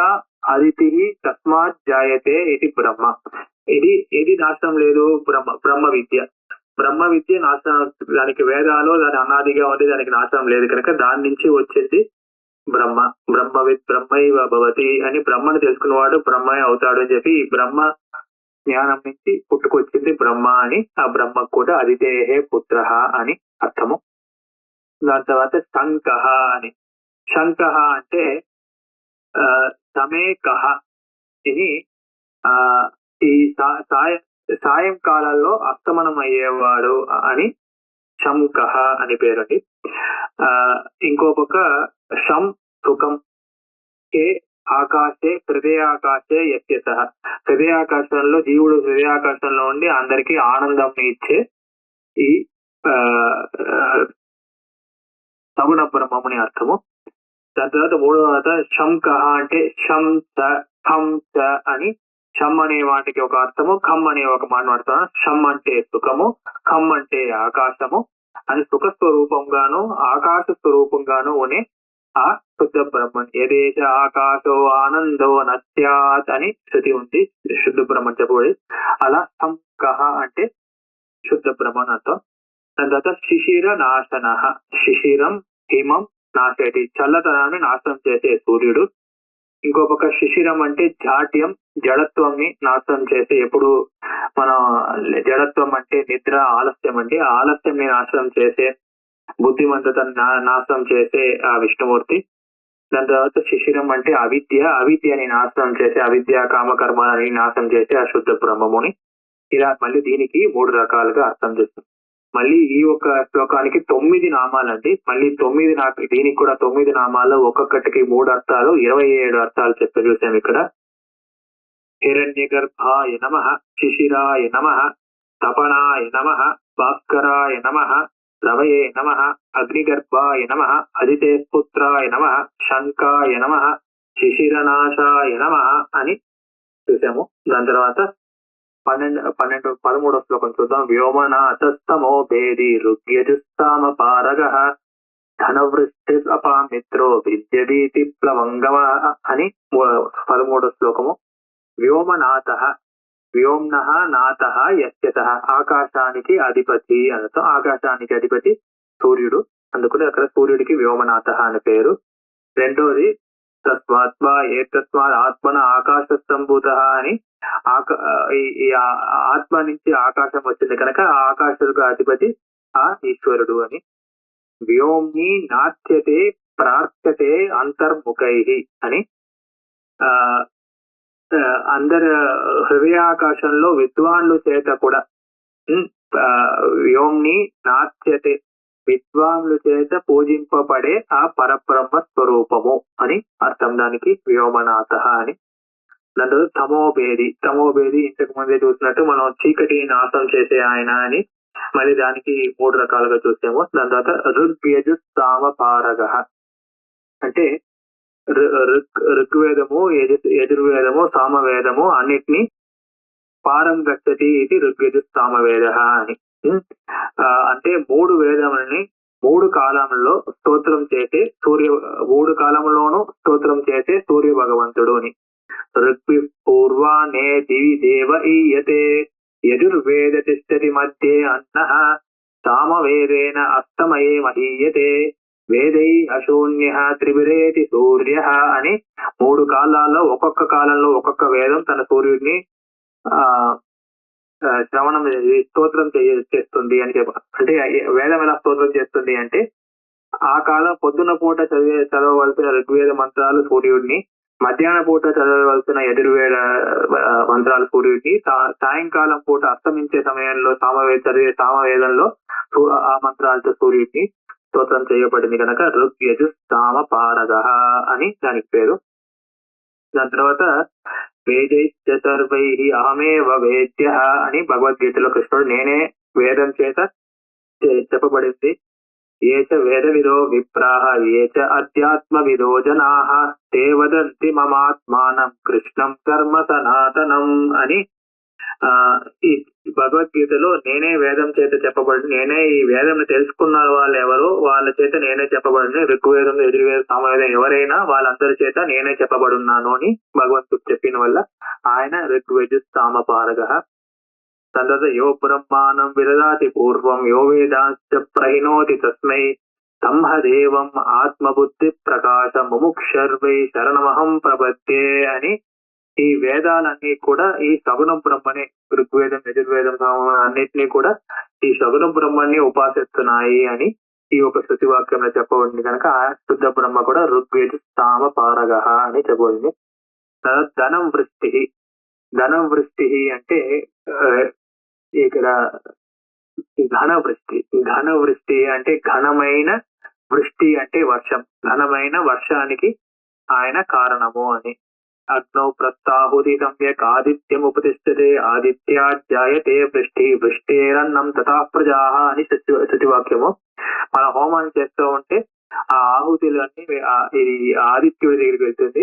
అదితి తస్మాత్ జాయతే ఇది బ్రహ్మ. ఇది నాశనం లేదు. బ్రహ్మ విద్య, బ్రహ్మ విద్య నాశనం, దానికి వేదాలు దాని అనాదిగా ఉంది, దానికి నాశనం లేదు కనుక దాని నుంచి వచ్చేది బ్రహ్మ. బ్రహ్మవిత్ బ్రహ్మైవ భవతి అని, బ్రహ్మను తెలుసుకున్నవాడు బ్రహ్మే అవుతాడు అని చెప్పి ఈ బ్రహ్మ జ్ఞానం నుంచి పుట్టుకొచ్చింది బ్రహ్మ అని. ఆ బ్రహ్మకు కూడా అదితేహే పుత్ర అని అర్థము. దాని తర్వాత శంకః అని. శంకః అంటే సమేకః. ఇది ఈ సాయంకాలంలో అస్తమనం అయ్యేవాడు అని శంకః అని పేరండి. ఇంకో పక్క శం సుఖం కే ఆకాశే హృదయాకాశే యస్యతః. హృదయాకాశంలో జీవుడు హృదయాకాశంలో ఉండి అందరికీ ఆనందం ఇచ్చే ఈ సగుణ బ్రహ్మముని అర్థము. దాని తర్వాత 3వ శంకః అంటే శం ఖం అని. శం అనే వాటికి ఒక అర్థము, ఖం అనే ఒక మాట వాడతాను. శం అంటే సుఖము, ఖం అంటే ఆకాశము అని. సుఖ స్వరూపంగాను ఆకాశ స్వరూపంగాను ఉనే ఆ శుద్ధ బ్రహ్మన్. ఏదేశ ఆకాశో ఆనందో నస్యాత్ అని శృతి ఉంది, శుద్ధ బ్రహ్మన్ చెప్పబడి. అలా శంకః అంటే శుద్ధ బ్రహ్మన్ అర్థం. దాని తర్వాత శిశిర నాశన. శిశిరం హిమం నాశేటి, చల్లతనాన్ని నాశనం చేసే సూర్యుడు. ఇంకో పక్క శిశిరం అంటే జాడ్యం, జడత్వంని నాశనం చేసే. ఎప్పుడు మనం జడత్వం అంటే నిద్ర, ఆలస్యం అంటే ఆలస్యంని నాశనం చేసే, బుద్ధిమంతతను నాశనం చేసే ఆ విష్ణుమూర్తి. దాని తర్వాత శిశిరం అంటే అవిద్య, అవిద్యని నాశనం చేసే, అవిద్య కామకర్మాలని నాశనం చేసే ఆ శుద్ధ బ్రహ్మముని. ఇలా మళ్ళీ దీనికి 3 రకాలుగా అర్థం చేస్తాం. మళ్ళీ ఈ ఒక శ్లోకానికి 9 నామాలండి. మళ్ళీ 9 దీనికి కూడా 9 నామాలు, ఒక్కొక్కటికి 3 అర్థాలు, 27 అర్థాలు చెప్పి చూసాం ఇక్కడ. హిరణ్య గర్భాయ నమః, శిశిరాయ నమః, తపనాయ నమః, భాస్కరాయ నమః, రవయే నమః, అగ్నిగర్భాయ నమః, అదితే పుత్రాయ నమః, శంకాయ నమః, శిశిరనాశాయ నమః అని చూసాము. దాని తర్వాత 13వ శ్లోకం చూద్దాం. వ్యోమనాథస్తమో భేది రుగ్యజుస్తామ పారగః ధనవృష్టి అపామిత్రో విద్యదీతి ప్లవంగమ అని 13వ శ్లోకము. వ్యోమనాథః, వ్యోమ్నః నాథః యస్యతః, ఆకాశానికి అధిపతి అనతో. ఆకాశానికి అధిపతి సూర్యుడు, అందుకని అక్కడ సూర్యుడికి వ్యోమనాథ అని పేరు. రెండోది తస్మాత్మా ఏతస్మాత్ ఆత్మన ఆకాశ సంభూత అని ఈ ఆత్మ నుంచి ఆకాశం వచ్చింది కనుక ఆ ఆకాశుడికి అధిపతి ఆ ఈశ్వరుడు అని. వ్యోమ్ని నాట్యతే ప్రార్థ్యతే అంతర్ముఖై అని ఆ అందరి హృదయాకాశంలో విద్వాన్లు చేత కూడా వ్యోమ్ని నాట్యతే విద్వాంలు చేత పూజింపబడే ఆ పరబ్రహ్మ స్వరూపము అని అర్థం దానికి వ్యోమనాథ అని. దాని తర్వాత తమోభేది ఇంతకు ముందే చూసినట్టు మనం చీకటిని నాశనం చేసే ఆయన అని మళ్ళీ దానికి 3 రకాలుగా చూసాము. దాని తర్వాత ఋగ్యజు సామపారగ అంటే ఋగ్వేదము యజుర్వేదము సామవేదము అన్నిటినీ పారం గచ్చతి ఇది ఋగ్యజు సామవేద అని. అంటే 3 వేదములని 3 కాలంలో స్తోత్రం చేసే 3 కాలంలోనూ స్తోత్రం చేసే సూర్య భగవంతుడు అని. ఋగ్వి పూర్వానే దివి దేవ ఈయతే యజుర్వేద తిష్టతి మధ్యే అన్నః సామవేదేన అస్తమయే మహీయతే వేదై అశూన్య త్రిభిరేతి సూర్య అని 3 కాలాల్లో ఒక్కొక్క కాలంలో ఒక్కొక్క వేదం తన సూర్యుడిని శ్రవణం స్తోత్రం చేస్తుంది అని అంటే వేదం ఎలా స్తోత్రం చేస్తుంది అంటే ఆ కాలం పొద్దున పూట చదవవలసిన ఋగ్వేద మంత్రాలు సూర్యుడిని, మధ్యాహ్న పూట చదవవలసిన యజుర్వేద మంత్రాలు సూర్యుడిని, సాయంకాలం పూట అస్తమించే సమయంలో చదివే సామవేదంలో ఆ మంత్రాలతో సూర్యుడిని స్తోత్రం చేయబడింది కనుక ఋగ్యజు సామపారగ అని దానికి పేరు. దాని తర్వాత వేదైశ్చ సర్వై అహమేవ వేద్య అని భగవద్గీతలో కృష్ణుడు నేనే వేదం చేత చెప్పబడింది. ఏచ వేద విదో విప్రాహ ఏచ అధ్యాత్మ విదో జనాః తే వదంతి మమాత్మానం కృష్ణం కర్మ సనాతనం అని ఈ భగవద్గీతలో నేనే వేదం చేత చెప్పబడింది, నేనే ఈ వేదం తెలుసుకున్న వాళ్ళు ఎవరో వాళ్ళ చేత నేనే చెప్పబడింది, ఋగ్వేదం యజుర్వేదం సామవేదం ఎవరైనా వాళ్ళందరి చేత నేనే చెప్పబడున్నాను అని భగవంతుడు చెప్పిన వల్ల ఆయన ఋగ్వేద సామపారగ. తర్వాత యో బ్రహ్మానం విదదాతి పూర్వం యో వేదాంశ్చ ప్రహినోతి తస్మై సంహదేవం ఆత్మబుద్ధి ప్రకాశ ముముక్షర్వై శరణమహం ప్రపద్యే అని ఈ వేదాలన్నీ కూడా ఈ సగుణ బ్రహ్మని ఋగ్వేదం యజుర్వేదం అన్నిటినీ కూడా ఈ సగుణ బ్రహ్మని ఉపాసిస్తున్నాయి అని ఈ ఒక శృతి వాక్యంలో చెప్పబడింది కనుక ఆ శుద్ధ బ్రహ్మ కూడా ఋగ్వేద సామపారగ అని చెప్పబడింది. ధనం వృష్టి అంటే ఇక్కడ ఘన వృష్టి అంటే ఘనమైన వృష్టి అంటే వర్షం, ఘనమైన వర్షానికి ఆయన కారణము అని. అగ్నౌ ప్రస్తాహుతి సమ్యక్ ఆదిత్యం ఉపతిష్టతే ఆదిత్యాధ్యాయతే వృష్టేరన్నం తథా ప్రజాః అని శృతివాక్యము. మన హోమాన్ని చేస్తూ ఉంటే ఆ ఆహుతులన్నీ ఇది ఆదిత్యుడి దగ్గరికి వెళ్తుంది,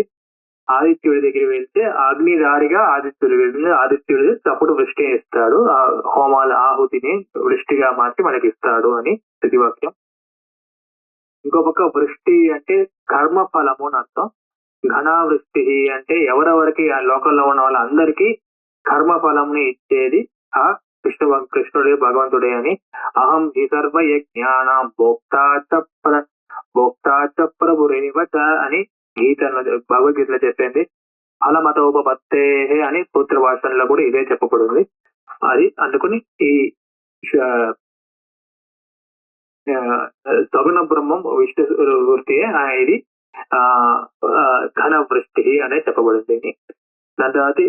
ఆదిత్యుడి దగ్గరికి వెళ్తే అగ్నిదారిగా ఆదిత్యుడు వెళ్తుంది, ఆదిత్యుడు అప్పుడు వృష్టి ఇస్తాడు, ఆ హోమాల ఆహుతిని వృష్టిగా మార్చి మనకి ఇస్తాడు అని శృతివాక్యం. ఇంకో పక్క వృష్టి అంటే కర్మ ఫలము అని అర్థం. ఘనావృష్టి అంటే ఎవరెవరికి ఆ లోకంలో ఉన్న వాళ్ళందరికీ కర్మ ఫలంని ఇచ్చేది ఆ కృష్ణుడే భగవంతుడే అని. అహం హి సర్వ యజ్ఞానాం భోక్తాచ ప్రభురేవచ అని భగవద్గీతలో చెప్పింది. ఫలమతోపత్తే అని సూత్ర భాషలో కూడా ఇదే చెప్పబడింది. అది అందుకుని ఈ సగుణ బ్రహ్మం విష్ణు వృత్తి ఇది ఘన వృష్టి అనే చెప్పబడింది. దాని తర్వాత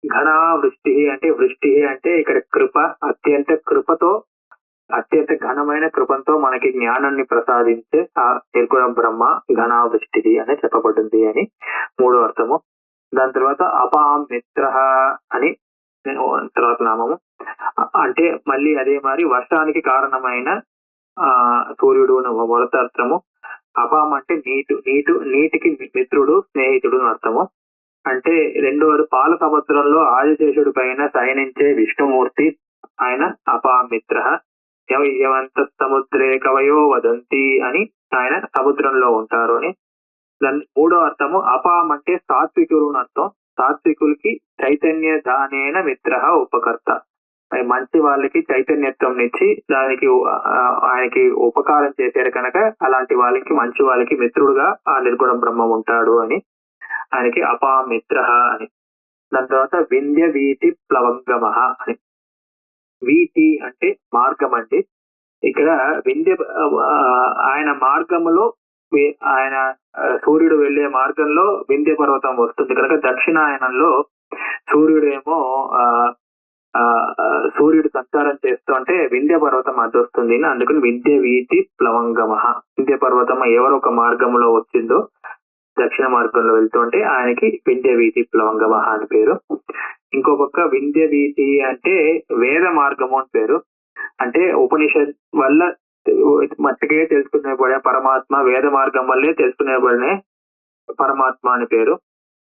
ఘనావృష్టి అంటే వృష్టి అంటే ఇక్కడ కృప, అత్యంత ఘనమైన కృపంతో మనకి జ్ఞానాన్ని ప్రసాదించే ఆ నిర్గుణ బ్రహ్మ ఘనావృష్టి అనే చెప్పబడింది అని 3వ అర్థము. దాని తర్వాత అపాం మిత్ర అని తర్వాత నామము అంటే మళ్ళీ అదే మరి వర్షానికి కారణమైన సూర్యుడు మొదట అర్థము. అపాం అంటే నీటికి మిత్రుడు స్నేహితుడు అని అర్థము. అంటే రెండవది పాల సముద్రంలో ఆదిశేషుడి పైన శయనించే విష్ణుమూర్తి ఆయన అపామిత్ర. యవంత సముద్రే కవయో వదంతి అని ఆయన సముద్రంలో ఉంటారు అని. దాని 3వ అర్థము అపాం అంటే సాత్వికుడు అని అర్థం. సాత్వికులకి చైతన్య దానేన మిత్ర ఉపకర్త. మంచి వాళ్ళకి చైతన్యత్వం ఇచ్చి దానికి ఆయనకి ఉపకారం చేశారు కనుక అలాంటి వాళ్ళకి మంచి వాళ్ళకి మిత్రుడుగా ఆ నిర్గుణ బ్రహ్మం ఉంటాడు అని ఆయనకి అపామిత్ర అని. దాని తర్వాత వింధ్య వీతి ప్లవంగమ అని. వీతి అంటే మార్గం అండి. ఇక్కడ వింధ్య ఆయన మార్గంలో ఆయన సూర్యుడు వెళ్లే మార్గంలో వింధ్య పర్వతం వస్తుంది కనుక దక్షిణాయనంలో సూర్యుడు ఏమో సూర్యుడు సంచారం చేస్తూ అంటే వింధ్య పర్వతం అడ్డొస్తుంది అందుకని వింధ్య వీతి ప్లవంగమ. వింధ్య పర్వతం ఎవరు ఒక మార్గంలో వచ్చిందో దక్షిణ మార్గంలో వెళ్తుంటే ఆయనకి వింధ్య వీతి ప్లవంగమ అని పేరు. ఇంకో పక్క వింధ్య వీతి అంటే వేద మార్గము అని పేరు. అంటే ఉపనిషత్ వల్ల మట్టుకే తెలుసుకునేబడే పరమాత్మ, వేద మార్గం వల్లే తెలుసుకునేబడినే పరమాత్మ అని పేరు.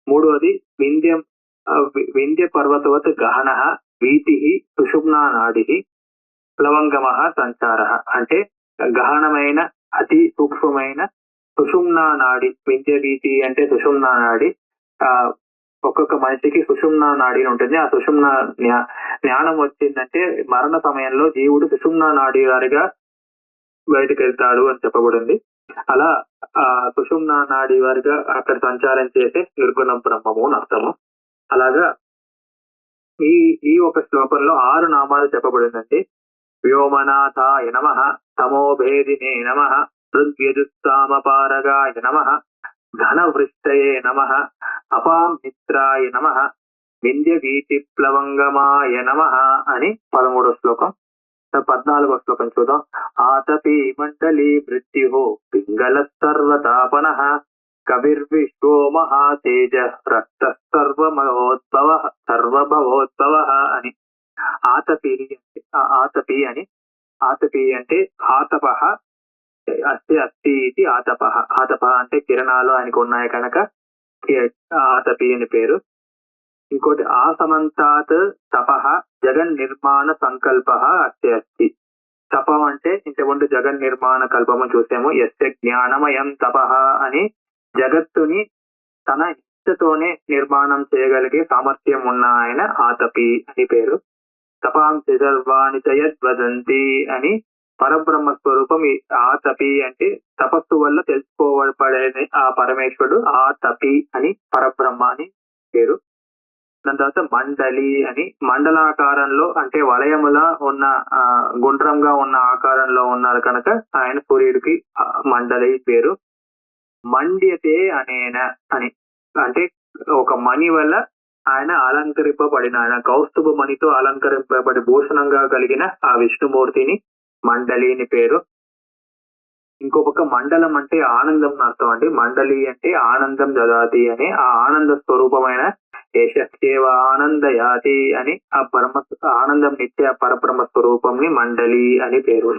మూడవది వింధ్య పర్వతవత్ గహన వీతి సుషుమ్నా నాడి ప్లవంగమ సంచార. అంటే గహనమైన అతి సూక్ష్మమైన సుషుమ్నా నాడి. వింధ్య వీతి అంటే సుషుమ్నా నాడి. ఒక్కొక్క మనిషికి సుషుమ్నా నాడి ఉంటుంది. ఆ సుషుమ్నా జ్ఞానం వచ్చిందంటే మరణ సమయంలో జీవుడు సుషుమ్నా నాడి వారిగా బయటకు వెళ్తాడు అని చెప్పబడింది. అలా ఆ సుషుమ్నా నాడి వారిగా అక్కడ సంచారం చేసే నిర్గుణ బ్రహ్మము అని అర్థము. అలాగా ఈ ఒక శ్లోకంలో 6 నామాలు చెప్పబడిందండి. వ్యోమనాథాయ నమః, తమోభేదినే నమః, ఋగ్యజుస్తామపారగాయ నమః, ఘనవృష్టయే నమః, అపామిత్రాయ నమః, వింధ్య వీతి ప్లవంగమాయ నమః అని 13వ శ్లోకం. 14వ శ్లోకం చూద్దాం. ఆతపి మండలీ మృత్యు పింగళ సర్వతాపనః కవిర్విశ్వో మహాతేజ రక్త సర్వభవోద్భవ అని. ఆతపి అంటే ఆతప అస్తి ఇది ఆతప. ఆతప అంటే కిరణాలు ఆయనకు ఉన్నాయి కనుక ఆతపి అని పేరు. ఇంకోటి ఆసమంతాత్ తపః జగన్ నిర్మాణ సంకల్ప అస్తి. తపం అంటే ఇంతకుముందు జగన్ నిర్మాణ కల్పము చూసాము. యస్య జ్ఞానమయం తపః అని జగత్తుని తన ఇష్టతోనే నిర్మాణం చేయగలిగే సామర్థ్యం ఉన్న ఆయన ఆతపి అని పేరు. తపాంసి సర్వాణి చయద్వదంతి అని పరబ్రహ్మ స్వరూపం. ఆతపి అంటే తపస్సు వల్ల తెలుసుకోబడే ఆ పరమేశ్వరుడు ఆతపి అని పరబ్రహ్మ అని పేరు. దాని తర్వాత మండలి అని మండలాకారంలో అంటే వలయములా ఉన్న గుండ్రంగా ఉన్న ఆకారంలో ఉన్నారు కనుక ఆయన సూర్యుడికి మండలి పేరు. మండ్యతే అనేన అని అంటే ఒక మణి వల్ల ఆయన అలంకరింపబడిన, ఆయన కౌస్తుభ మణితో అలంకరింపబడి భూషణంగా కలిగిన ఆ విష్ణుమూర్తిని మండలి అని పేరు. ఇంకో పక్క మండలం అంటే ఆనందం అర్థం అండి. మండలి అంటే ఆనందం దదాతి అని, ఆ ఆనంద స్వరూపమైన ఏషేవ ఆనందయాతి అని ఆ ఆనందం నిత్య పరబ్రహ్మ స్వరూపంని మండలి అని పేరు.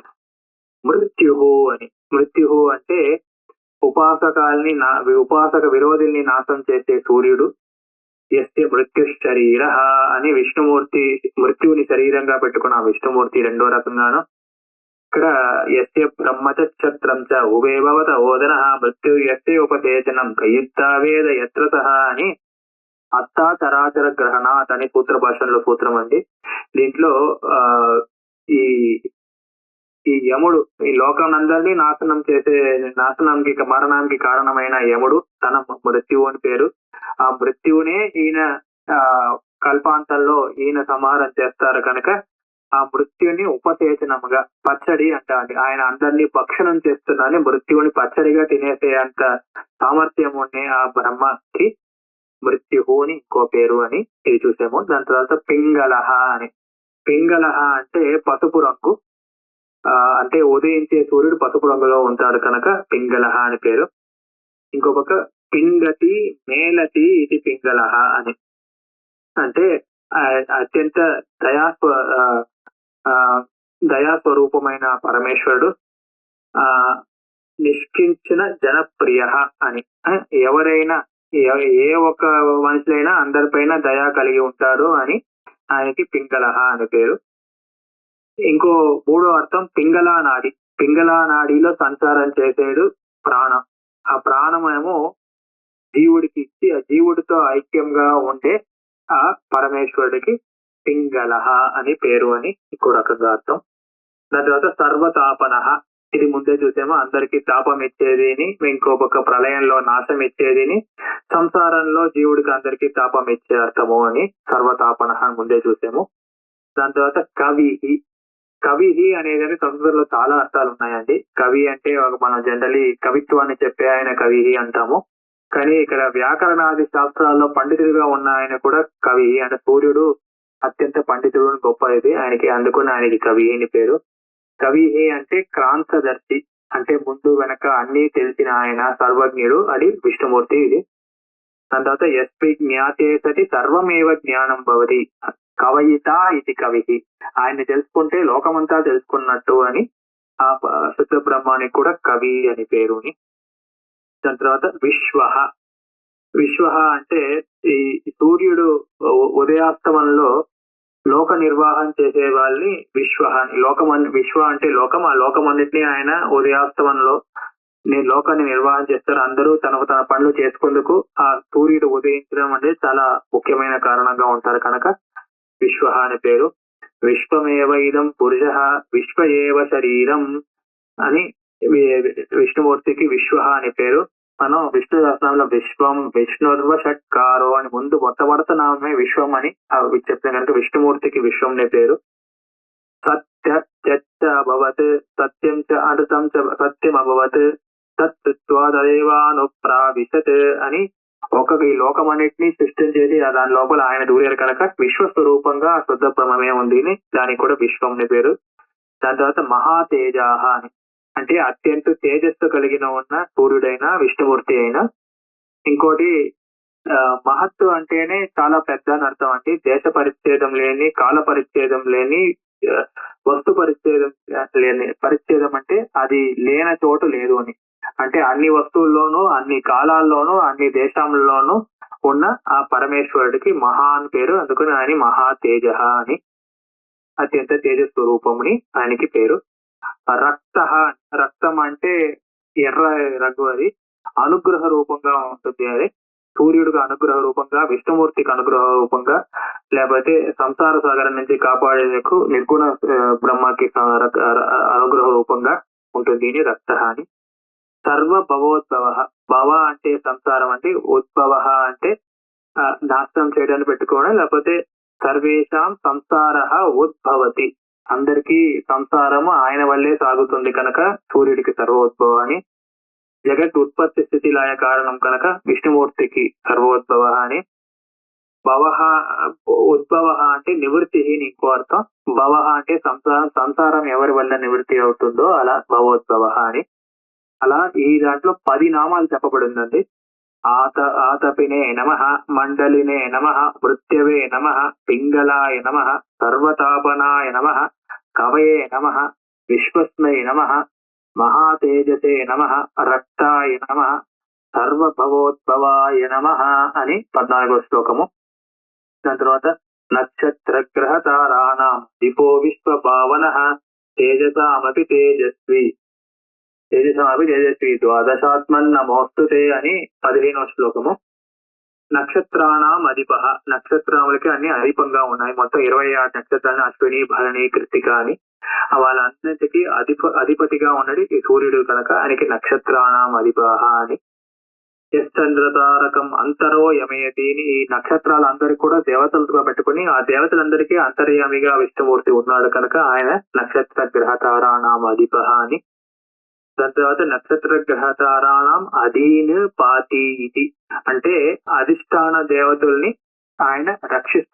మృత్యు అంటే ఉపాసక విరోధుల్ని నాశనం చేసే సూర్యుడు. యస్య మృత్యు శరీర అని మృత్యుని శరీరంగా పెట్టుకున్న విష్ణుమూర్తి రెండో రకంగాను. ఇక్కడ యస్య బ్రహ్మచత్రం చ ఉభే భవత ఓదన మృత్యు యస్య ఉపదేశనం కయుత్తావేద యత్రతః అని అత్తా చరాచర గ్రహణాత్ అని సూత్ర భాషలో సూత్రం అండి. దీంట్లో ఈ యముడు ఈ లోకానందరినీ నాశనానికి మరణానికి కారణమైన యముడు తన మృత్యువు అని పేరు. ఆ మృత్యువునే ఈయన కల్పాంతంలో ఈయన సంహారం చేస్తారు కనుక ఆ మృత్యుని ఉపసేచనముగా పచ్చడి అంటారు. ఆయన అందరినీ భక్షణం చేస్తున్నారని మృత్యువుని పచ్చడిగా తినేసే అంత సామర్థ్యం ఉండే ఆ బ్రహ్మకి మృత్యుని ఇంకో పేరు అని ఇది చూసాము. దాని తర్వాత పింగళహ అని. పింగళహ అంటే పసుపు రంగు, అంటే ఉదయించే సూర్యుడు పసుపు రంగులో ఉంటాడు కనుక పింగళహ అని పేరు. ఇంకో పక్క పింగతి మేలతి ఇది పింగళహ అని. అంటే అత్యంత దయాస్వరూపమైన పరమేశ్వరుడు, నిష్కించిన జనప్రియ అని. ఎవరైనా ఏ ఒక్క మనిషిలైనా అందరిపైన దయా కలిగి ఉంటాడు అని ఆయనకి పింగళహ అని పేరు. ఇంకో మూడో అర్థం పింగళా నాడి. పింగళా నాడిలో సంచారం చేసేడు ప్రాణం. ఆ ప్రాణమేమో జీవుడికి ఇచ్చి ఆ జీవుడితో ఐక్యంగా ఉండే ఆ పరమేశ్వరుడికి పింగళ అని పేరు అని ఇంకో రకంగా అర్థం. దాని తర్వాత సర్వతాపన, ఇది ముందే చూసామో అందరికి తాపం ఇచ్చేదిని, ఇంకో పక్క ప్రళయంలో నాశం ఇచ్చేదిని, సంసారంలో జీవుడికి అందరికి తాపం ఇచ్చే అర్థము అని సర్వతాపన అని ముందే చూసాము. దాని తర్వాత కవిహి, కవిహి అనేది సంస్కృతంలో చాలా అర్థాలు ఉన్నాయండి. కవి అంటే మనం జనరలీ కవిత్వాన్ని చెప్పే ఆయన కవిహి అంటాము. కానీ ఇక్కడ వ్యాకరణాది శాస్త్రాల్లో పండితుడిగా ఉన్న ఆయన కూడా కవి. అంటే సూర్యుడు అత్యంత పండితుడు గొప్ప ఇది ఆయనకి, అందుకుని ఆయనకి కవి అని పేరు. కవి అంటే క్రాంతదర్శి, అంటే ముందు వెనక అన్ని తెలిసిన ఆయన సర్వజ్ఞుడు, అది విష్ణుమూర్తి ఇది. దాని తర్వాత ఎస్పి జ్ఞాతే సతి సర్వమేవ జ్ఞానం భవతి కవయిత ఇది కవి, ఆయన్ని తెలుసుకుంటే లోకమంతా తెలుసుకున్నట్టు అని ఆ శుద్ధ బ్రహ్మానికి కూడా కవి అని పేరుని. దాని తర్వాత విశ్వ, విశ్వ అంటే ఈ సూర్యుడు ఉదయాస్తమంలో లోక నిర్వాహం చేసే వాళ్ళని విశ్వ అని, విశ్వ అంటే లోకం, ఆ లోకమన్నిటినీ ఆయన ఉదయాస్తమంలో లోకాన్ని నిర్వహణ చేస్తారు. అందరూ తన పనులు చేసుకుందుకు ఆ సూర్యుడు ఉదయించడం అనేది చాలా ముఖ్యమైన కారణంగా ఉంటారు కనుక విశ్వ అని పేరు. విశ్వమేవ ఇదం పురుష విశ్వ ఏవ శరీరం అని విష్ణుమూర్తికి విశ్వ అని పేరు. మనం విష్ణు శాస్త్రంలో విశ్వం విష్ణుర్వ షట్కారో అని ముందు మొట్టమొదట నామే విశ్వం అని చెప్తే కనుక విష్ణుమూర్తికి విశ్వం అనే పేరు. సత్యభవత్ సత్యం చ అమృతం చ సత్యం అభవత్ తత్వాదేవానుప్రావిశత్ అని ఈ లోకం అన్నిటినీ సృష్టించేది దాని లోపల ఆయన దూరారు కనుక విశ్వస్వరూపంగా శుద్ధ బ్రహ్మమే ఉంది, దానికి కూడా విశ్వం అనే పేరు. దాని తర్వాత మహాతేజాహ అని, అంటే అత్యంత తేజస్సు కలిగిన ఉన్న సూర్యుడైన విష్ణుమూర్తి అయినా. ఇంకోటి మహత్తు అంటేనే చాలా పెద్ద అని అర్థం అండి. దేశ పరిచ్ఛేదం లేని, కాల పరిచ్ఛేదం లేని, వస్తు పరిచ్ఛేదం అంటే అది లేని చోటు లేదు అని, అంటే అన్ని వస్తువుల్లోనూ అన్ని కాలాల్లోనూ అన్ని దేశాల్లోనూ ఉన్న ఆ పరమేశ్వరుడికి మహా అని పేరు, అందుకని ఆయన మహా తేజ అని, అత్యంత తేజస్వరూపముని ఆయనకి పేరు. రక్త, రక్తం అంటే ఎర్ర రంగు, అది అనుగ్రహ రూపంగా ఉంటుంది. అది సూర్యుడికి అనుగ్రహ రూపంగా, విష్ణుమూర్తికి అనుగ్రహ రూపంగా, లేకపోతే సంసార సాగరం నుంచి కాపాడేందుకు నిర్గుణ బ్రహ్మకి అనుగ్రహ రూపంగా ఉంటుంది రక్త అని. సర్వ భవోద్భవ, భవ అంటే సంసారం అంటే, ఉద్భవ అంటే నాశనం చేయడానికి పెట్టుకోవడం, లేకపోతే సర్వేషాం సంసార ఉద్భవతి, అందరికీ సంసారము ఆయన వల్లే సాగుతుంది కనుక సూర్యుడికి సర్వోద్భవ అని. జగత్ ఉత్పత్తి స్థితి లయ కారణం కనుక విష్ణుమూర్తికి సర్వోద్భవ అని. భవ ఉద్భవ అంటే నివృత్తి ఇంకో అర్థం. భవ అంటే సంసారం ఎవరి వల్ల నివృత్తి అవుతుందో అలా భవోద్భవ అని. అలా ఈ దాంట్లో 10 నామాలు చెప్పబడిందండి. ఆతపినే నమః, మండలినే నమః, మృత్యవే నమః, పింగళాయ నమః, సర్వతాపనాయ నమః, కవయే నమః, విశ్వస్మై నమః, మహాతేజసే నమః, రక్తాయ నమః, సర్వభవోద్భవాయ నమః అని 14వ శ్లోకము. దాని తర్వాత నక్షత్ర గ్రహ తారాణం దీపో విశ్వపావనః తేజసామపి తేజస్వి ద్వాదశాత్మన్ నమోస్తుతే అని 15వ శ్లోకము. నక్షత్రాణం అధిప, నక్షత్రాములకి అన్ని అధిపంగా ఉన్నాయి. మొత్తం 26 నక్షత్రాలు, అశ్విని భరణి కృత్తిక అని. వాళ్ళన్నింటికి అధిపతిగా ఉన్నది ఈ సూర్యుడు కనుక ఆయనకి నక్షత్రాణం అధిప అని. చంద్రతారకం అంతరో యమయతి, ఈ నక్షత్రాలందరికీ కూడా దేవతలుగా పెట్టుకుని ఆ దేవతలందరికీ అంతర్యామిగా విష్ణుమూర్తి ఉన్నాడు కనుక ఆయన నక్షత్ర గ్రహ తారాణం అధిప అని. దాని తర్వాత నక్షత్ర గ్రహ తారాణం అధీన్ పాతి ఇది, అంటే అధిష్టాన దేవతల్ని ఆయన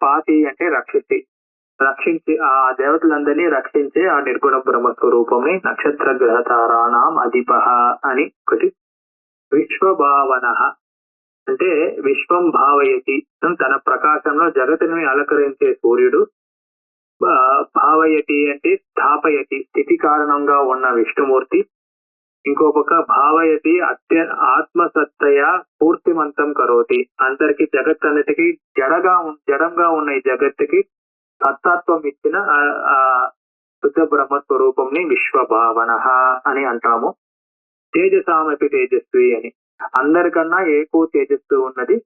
పాతి అంటే రక్షించి ఆ దేవతలందరినీ రక్షించే ఆ నిర్గుణ బ్రహ్మ స్వరూపమే నక్షత్ర గ్రహ తారాణం అధిప అని ఒకటి. విశ్వభావన అంటే విశ్వం భావయతి, తన ప్రకాశంలో జగత్తుని అలంకరించే సూర్యుడు. భావయతి అంటే స్థాపయతి, స్థితి కారణంగా ఉన్న విష్ణుమూర్తి. ఇంకో పక్క భావయతి ఆత్మసత్తయ పూర్తిమంతం కరోతి, అందరికి జగత్ అన్నిటికీ జడంగా ఉన్న ఈ జగత్తుకి సత్తాత్వం ఇచ్చిన ఆ శుద్ధ బ్రహ్మ స్వరూపంని విశ్వభావన అని అంటాము. తేజసామపి తేజస్వి అని, అందరికన్నా ఎక్కువ తేజస్సు ఉన్నది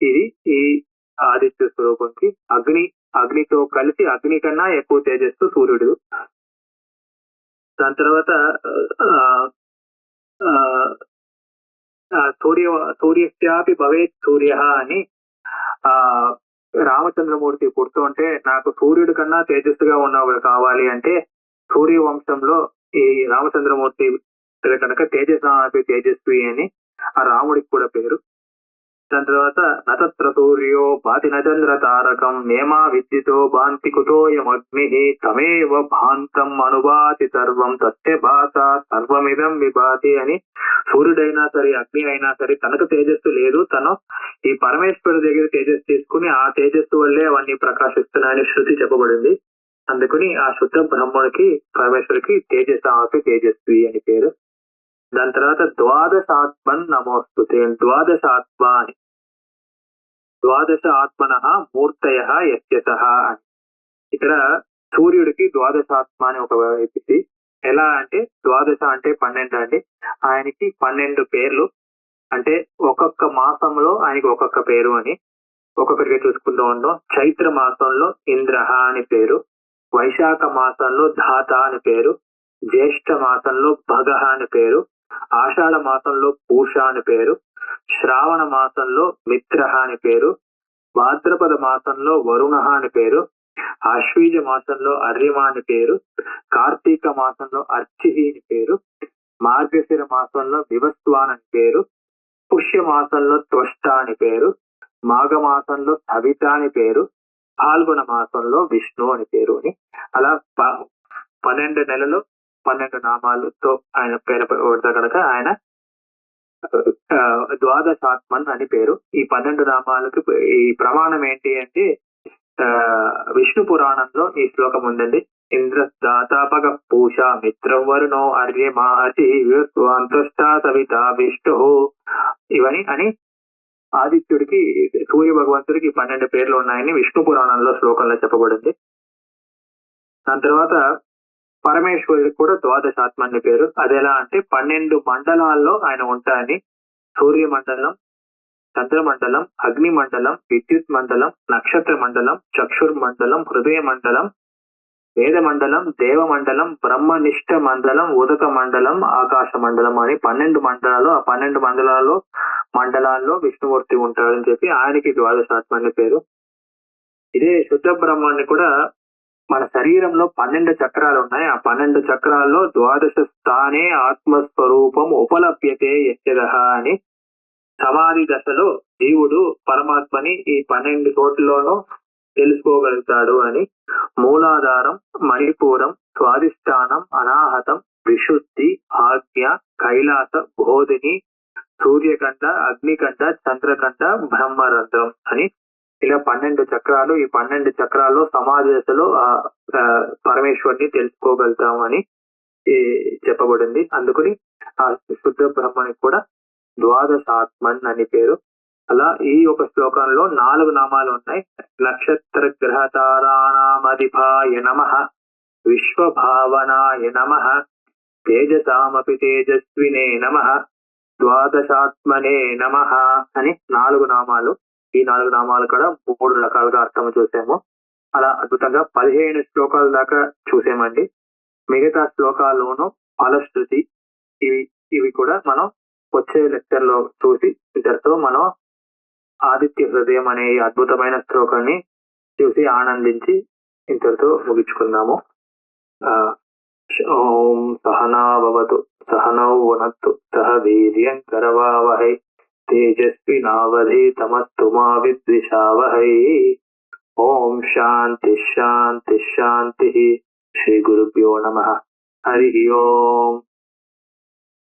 ఇది ఈ ఆదిత్య స్వరూపంకి. అగ్ని అగ్నితో కలిసి అగ్ని కన్నా ఎక్కువ తేజస్సు సూర్యుడు. దాని తర్వాత సూర్యస్యాపి భవేత్ సూర్య అని రామచంద్రమూర్తి పుడుతుంటే నాకు సూర్యుడి కన్నా తేజస్సుగా ఉన్నవాడు కావాలి అంటే సూర్యవంశంలో ఈ రామచంద్రమూర్తి కనుక తేజస్వి అని ఆ రాముడికి కూడా పేరు. దాని తర్వాత నతత్ర సూర్యో భాతి నచంద్ర తారకం నేమా విద్యుతో భాంతి కుతోయమగ్ని తమేవ భాంతం అనుభాతి సర్వం తస్య భాత సర్వమిదం విభాతి అని సూర్యుడైనా సరే అగ్ని అయినా సరే తనకు తేజస్సు లేదు, తను ఈ పరమేశ్వరుడి దగ్గర తేజస్సు తీసుకుని ఆ తేజస్సు వల్లే అవన్నీ ప్రకాశిస్తున్నాయని శృతి చెప్పబడింది. అందుకని ఆ శుద్ధ బ్రహ్మణుడికి పరమేశ్వరికి తేజస్వి అని పేరు. దాని తర్వాత ద్వాదశాత్మన్ నమోస్తుతే, ద్వాదశాత్మ అని ద్వాదశ ఆత్మన మూర్తయ యస్యసః అని. ఇక్కడ సూర్యుడికి ద్వాదశాత్మ అని ఒక వ్యక్తి. ఎలా అంటే ద్వాదశ అంటే 12 అండి. ఆయనకి 12 పేర్లు, అంటే ఒక్కొక్క మాసంలో ఆయనకి ఒక్కొక్క పేరు అని ఒక్కొక్కటిగా చూసుకుంటూ ఉంటాం. చైత్ర మాసంలో ఇంద్రహ అని పేరు, వైశాఖ మాసంలో ధాత అని పేరు, జ్యేష్ఠ మాసంలో భగహ అని పేరు, ఆషాఢ మాసంలో పూష అని పేరు, శ్రావణ మాసంలో మిత్రహ అని పేరు, భాద్రపద మాసంలో వరుణ అని పేరు, ఆశ్వీజ మాసంలో అర్యమ అని పేరు, కార్తీక మాసంలో అర్చిహి అని పేరు, మార్గశిర మాసంలో వివస్వాన్ అని పేరు, పుష్య మాసంలో త్వష్ట అని పేరు, మాఘ మాసంలో సవిత అని పేరు, పాల్గొన మాసంలో విష్ణు అని పేరు అని అలా 12 నెలలు 12 నామాలతో ఆయన పేరు పడతా కనుక ఆయన ద్వాదశాత్మన్ అని పేరు. ఈ 12 నామాలకు ఈ ప్రమాణం ఏంటి అంటే విష్ణు పురాణంలో ఈ శ్లోకం ఉందండి. ఇంద్రదాతాపగ పూష మిత్రవరుణో అర్యమాచి సవిత విష్ణు ఇవని అని ఆదిత్యుడికి సూర్య భగవంతుడికి 12 పేర్లు ఉన్నాయని విష్ణు పురాణంలో శ్లోకంలో చెప్పబడింది. దాని తర్వాత పరమేశ్వరుడికి కూడా ద్వాదశాత్మ అని పేరు. అదెలా అంటే 12 మండలాల్లో ఆయన ఉంటాయని. సూర్య మండలం, చంద్రమండలం, అగ్ని మండలం, విద్యుత్ మండలం, నక్షత్ర మండలం, చక్షుర్ మండలం, హృదయ మండలం, వేద మండలం, దేవ మండలం, బ్రహ్మనిష్ట మండలం, ఉదక మండలం, ఆకాశ మండలం అని 12 మండలాలు. ఆ 12 మండలాల్లో విష్ణుమూర్తి ఉంటాడని చెప్పి ఆయనకి ద్వాదశాత్మ అని పేరు. ఇదే శుద్ధ బ్రహ్మాన్ని కూడా మన శరీరంలో 12 చక్రాలు ఉన్నాయి. ఆ 12 చక్రాల్లో ద్వాదశ స్థానే ఆత్మస్వరూపం ఉపలభ్యతే యస్యదః అని సమాధి దశలో జీవుడు పరమాత్మని ఈ 12 చోట్లలోనూ తెలుసుకోగలుగుతాడు అని. మూలాధారం, మణిపూరం, స్వాధిష్టానం, అనాహతం, విశుద్ధి, ఆజ్ఞ, కైలాస, బోధిని, సూర్యకంఠ, అగ్నికంఠ, చంద్రకంఠ, బ్రహ్మరంధ్రం అని ఇలా 12 చక్రాలు. ఈ 12 చక్రాల్లో సమాధి దశలో పరమేశ్వరుని తెలుసుకోగలుగుతామని చెప్పబడింది. అందుకని ఆ శుద్ధ బ్రహ్మనికి కూడా ద్వాదశాత్మన్ అని పేరు. అలా ఈ ఒక శ్లోకంలో 4 నామాలు ఉన్నాయి. నక్షత్ర గ్రహ తారానామధిపాయ నమః, విశ్వభావనాయ నమః, తేజసామపి తేజస్వినే నమః, ద్వాదశాత్మనే నమః అని 4 నామాలు. ఈ 4 నామాలు కూడా 3 రకాలుగా అర్థం చూసాము. అలా అద్భుతంగా 15 శ్లోకాల దాకా చూసామండి. మిగతా శ్లోకాల్లోనూ ఫలశ్రుతి ఇవి కూడా మనం వచ్చే లెక్చర్ లో చూసి ఇద్దరితో మనం ఆదిత్య హృదయం అనే అద్భుతమైన శ్లోకాన్ని చూసి ఆనందించి ఇంతటితో ముగించుకుందాము. ఓం సహనా భవతు సహనౌ వనత్తు సహ వీర్యం కరవావహై తేజస్వినావధీతమస్తు మా విద్విషావహై. ఓం శాంతి శాంతి శాంతి. శ్రీ గురుభ్యో నమః. హరి ఓం.